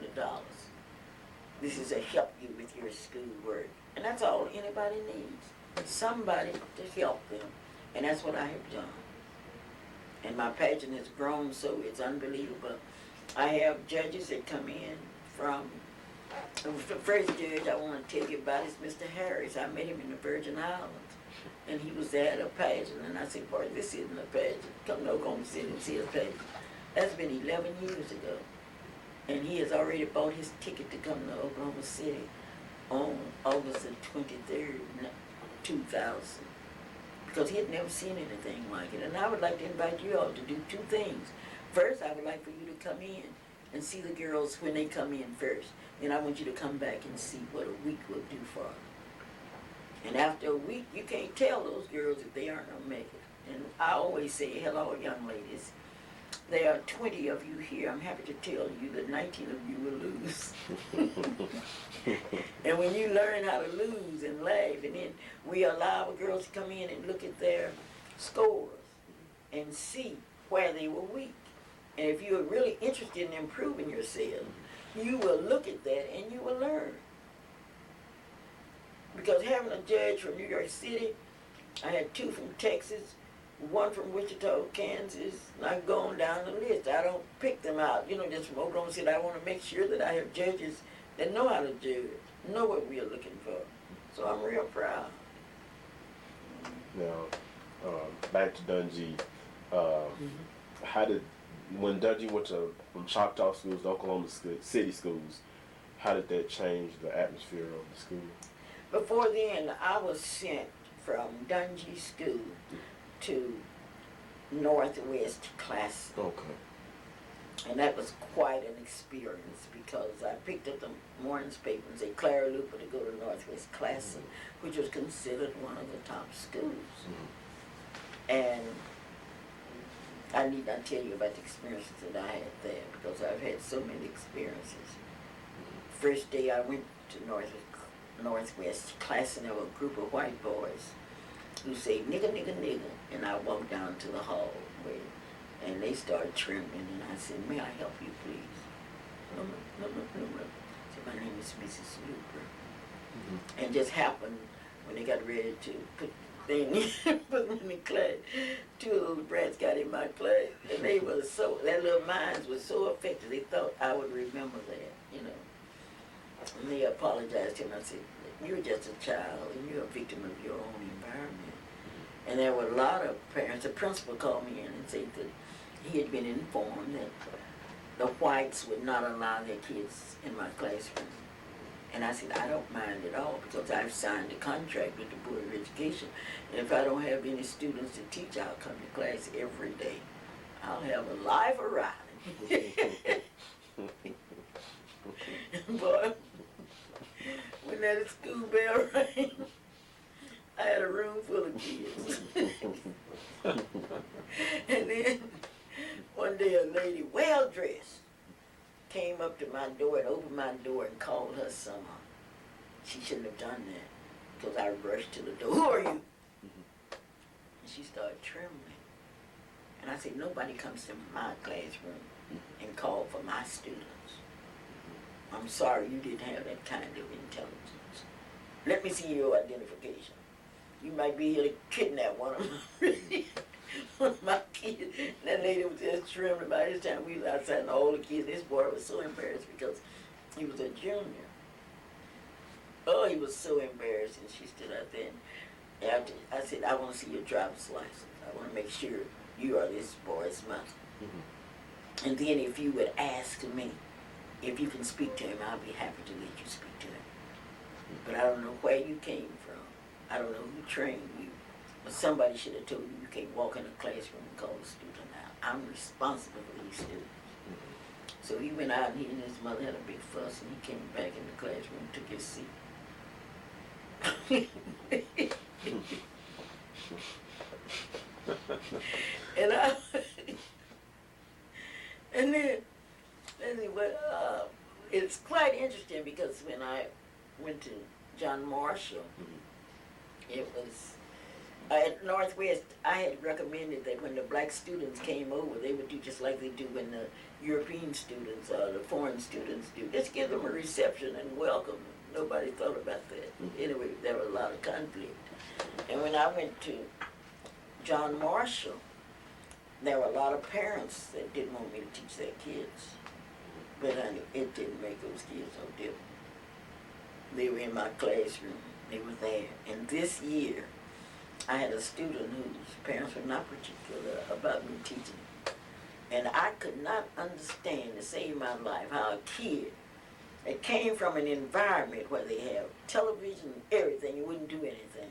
This is to help you with your schoolwork. And that's all anybody needs. Somebody to help them. And that's what I have done. And my pageant has grown so it's unbelievable. I have judges that come in from, the first judge I want to tell you about is Mr. Harris. I met him in the Virgin Islands. And he was there at a pageant. And I said, boy, this isn't a pageant. Come to Oklahoma City and see a pageant. That's been 11 years ago. And he has already bought his ticket to come to Oklahoma City on August the 23rd, 2000. Because he had never seen anything like it. And I would like to invite you all to do two things. First, I would like for you to come in and see the girls when they come in first. Then I want you to come back and see what a week will do for them. And after a week, you can't tell those girls if they aren't going to make it. And I always say, hello, young ladies. There are 20 of you here. I'm happy to tell you that 19 of you will lose. And when you learn how to lose and laugh, and then we allow our girls to come in and look at their scores and see where they were weak. And if you're really interested in improving yourself, you will look at that and you will learn. Because having a judge from New York City, I had 2 from Texas, 1 from Wichita, Kansas, and I'm going down the list. I don't pick them out, just from Oklahoma City. I want to make sure that I have judges that know how to judge, know what we are looking for. So I'm real proud. Now, back to Dungey. When Dungey went from Choctaw schools to Oklahoma City schools, how did that change the atmosphere of the school? Before then, I was sent from Dungey School to Northwest class. Okay. And that was quite an experience because I picked up the morning's paper and said Clara Luper to go to Northwest Classic, which was considered one of the top schools. And I need not tell you about the experiences that I had there because I've had so many experiences. First day I went to Northwest Class and there were a group of white boys who say nigga, nigga, nigga, and I walked down to the hallway and they started trembling and I said, may I help you please? No. I said, my name is Mrs. Luper. And just happened when they got ready to put put them in the class. Two of those brats got in my class, and they were so, their little minds were so affected, they thought I would remember that, you know. And they apologized to him. I said, you're just a child, and you're a victim of your own environment. And there were a lot of parents. The principal called me in and said that he had been informed that the whites would not allow their kids in my classroom. And I said, I don't mind at all because I've signed a contract with the Board of Education. And if I don't have any students to teach, I'll come to class every day. I'll have a live variety. Boy, when that school bell rang, I had a room full of kids. And then one day a lady, well dressed, came up to my door and opened my door and called her son. She shouldn't have done that because I rushed to the door. Who are you? And she started trembling. And I said, nobody comes to my classroom and call for my students. I'm sorry you didn't have that kind of intelligence. Let me see your identification. You might be here to kidnap one of my kids. That lady was just trembling. By this time we was outside and all the kids, this boy was so embarrassed because he was a junior. Oh, he was so embarrassed, and she stood out there. And after, I said, I want to see your driver's license. I want to make sure you are this boy's mother. And then if you would ask me if you can speak to him, I'll be happy to let you speak to him. But I don't know where you came from. I don't know who trained you. But somebody should have told you you can't walk in a classroom and call a student out. I'm responsible for these students. So he went out and he and his mother had a big fuss and he came back in the classroom and took his seat. And then it's quite interesting because when I went to John Marshall, it was at Northwest, I had recommended that when the black students came over, they would do just like they do when the European students or the foreign students do. Just give them a reception and welcome. Nobody thought about that. Anyway, there was a lot of conflict. And when I went to John Marshall, there were a lot of parents that didn't want me to teach their kids. But honey, it didn't make those kids no different. They were in my classroom. They were there. And this year, I had a student whose parents were not particular about me teaching. And I could not understand, to save my life, how a kid that came from an environment where they have television and everything, you wouldn't do anything.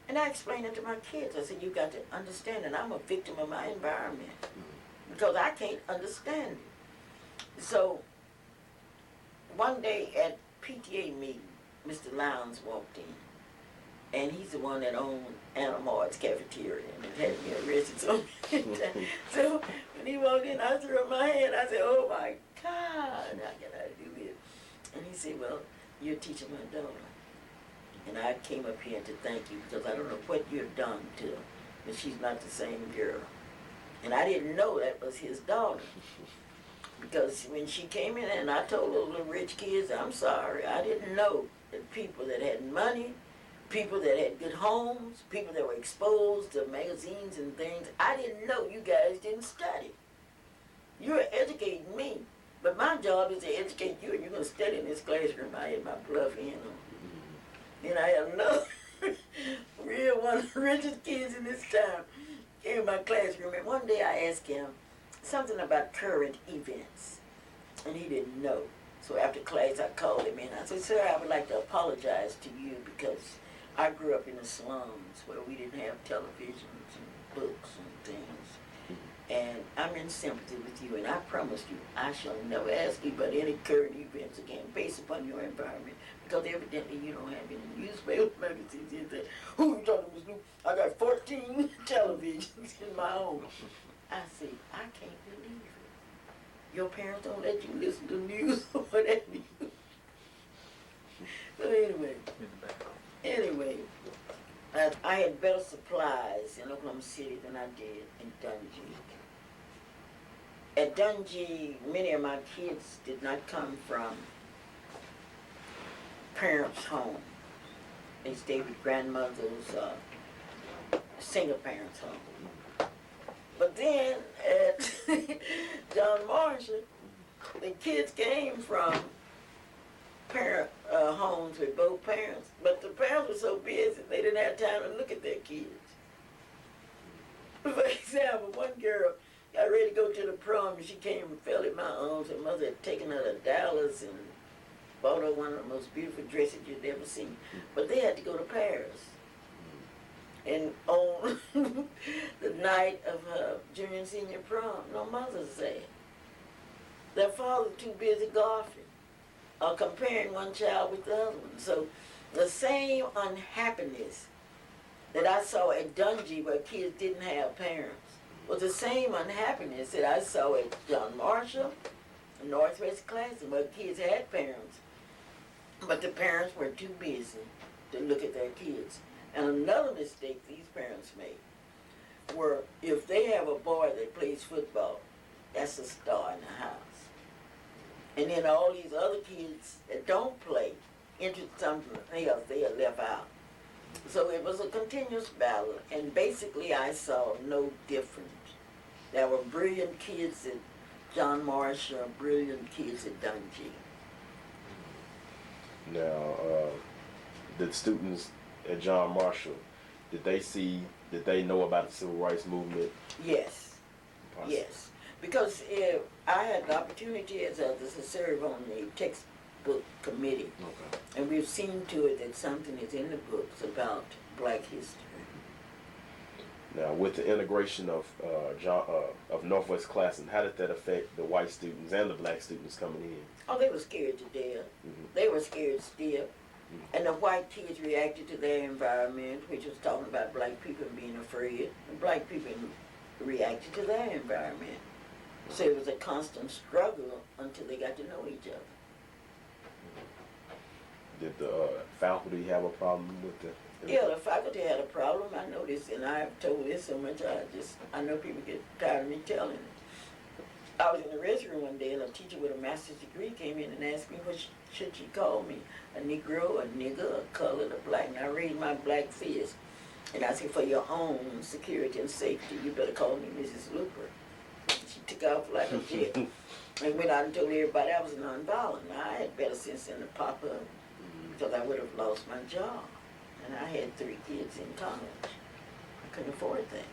And I explained it to my kids. I said, you got to understand that I'm a victim of my environment because I can't understand it. So one day at PTA meeting, Mr. Lowndes walked in. And he's the one that owned Animal Arts Cafeteria and it had me arrested so many times. So when he walked in, I threw up my hand. I said, oh my God, how can I do this? And he said, well, you're teaching my daughter. And I came up here to thank you because I don't know what you've done to her, but she's not the same girl. And I didn't know that was his daughter. Because when she came in and I told those little rich kids, I'm sorry, I didn't know that people that had money, people that had good homes, people that were exposed to magazines and things, I didn't know you guys didn't study. You're educating me, but my job is to educate you and you're going to study in this classroom. I had my bluff in on. Then I had another one of the richest kids in this town in my classroom. And one day I asked him something about current events, and he didn't know. So after class, I called him in. I said, sir, I would like to apologize to you because I grew up in the slums where we didn't have televisions and books and things. And I'm in sympathy with you, and I promise you, I shall never ask you about any current events again based upon your environment. Because evidently you don't have any newspaper magazines in there. Who you talking to, Snoop? I got 14 televisions in my home. I say, I can't believe it. Your parents don't let you listen to news or whatever. So anyway, I had better supplies in Oklahoma City than I did in Dungey. At Dungey, many of my kids did not come from parents' home. They stayed with grandmothers, single parents' home. But then at John Marshall, the kids came from parent homes with both parents, but the parents were so busy they didn't have time to look at their kids. For example, one girl got ready to go to the prom and she came and fell in my arms. Her mother had taken her to Dallas and bought her one of the most beautiful dresses you'd ever seen. But they had to go to Paris. And on the night of her junior and senior prom, no Mother's Day, their father was too busy golfing or comparing one child with the other one. So the same unhappiness that I saw at Dungey where kids didn't have parents was the same unhappiness that I saw at John Marshall and Northwest Classic where kids had parents, but the parents were too busy to look at their kids. And another mistake these parents made were if they have a boy that plays football, that's a star in the house. And then all these other kids that don't play into something else, they are left out. So it was a continuous battle, and basically I saw no difference. There were brilliant kids at John Marshall, brilliant kids at Dungey. Now, the students at John Marshall, did they know about the civil rights movement? Yes, yes. Because I had the opportunity as others to serve on the textbook committee. Okay. And we've seen to it that something is in the books about black history. Now, with the integration of Northwest Classic, how did that affect the white students and the black students coming in? Oh, they were scared to death. Mm-hmm. They were scared still. Mm-hmm. And the white kids reacted to their environment, which was talking about black people being afraid. And black people reacted to their environment. So it was a constant struggle until they got to know each other. Did the faculty have a problem with the? Yeah, the faculty had a problem. I know this, and I've told this so much. I know people get tired of me telling it. I was in the restroom one day, and a teacher with a master's degree came in and asked me what should she call me, a Negro, a nigger, a colored, a black. And I raised my black fist, and I said, for your own security and safety, you better call me Mrs. Luper. She took off like a jet and went out and told everybody I was nonviolent. I had better sense than to pop up because I would have lost my job. And I had 3 kids in college. I couldn't afford that.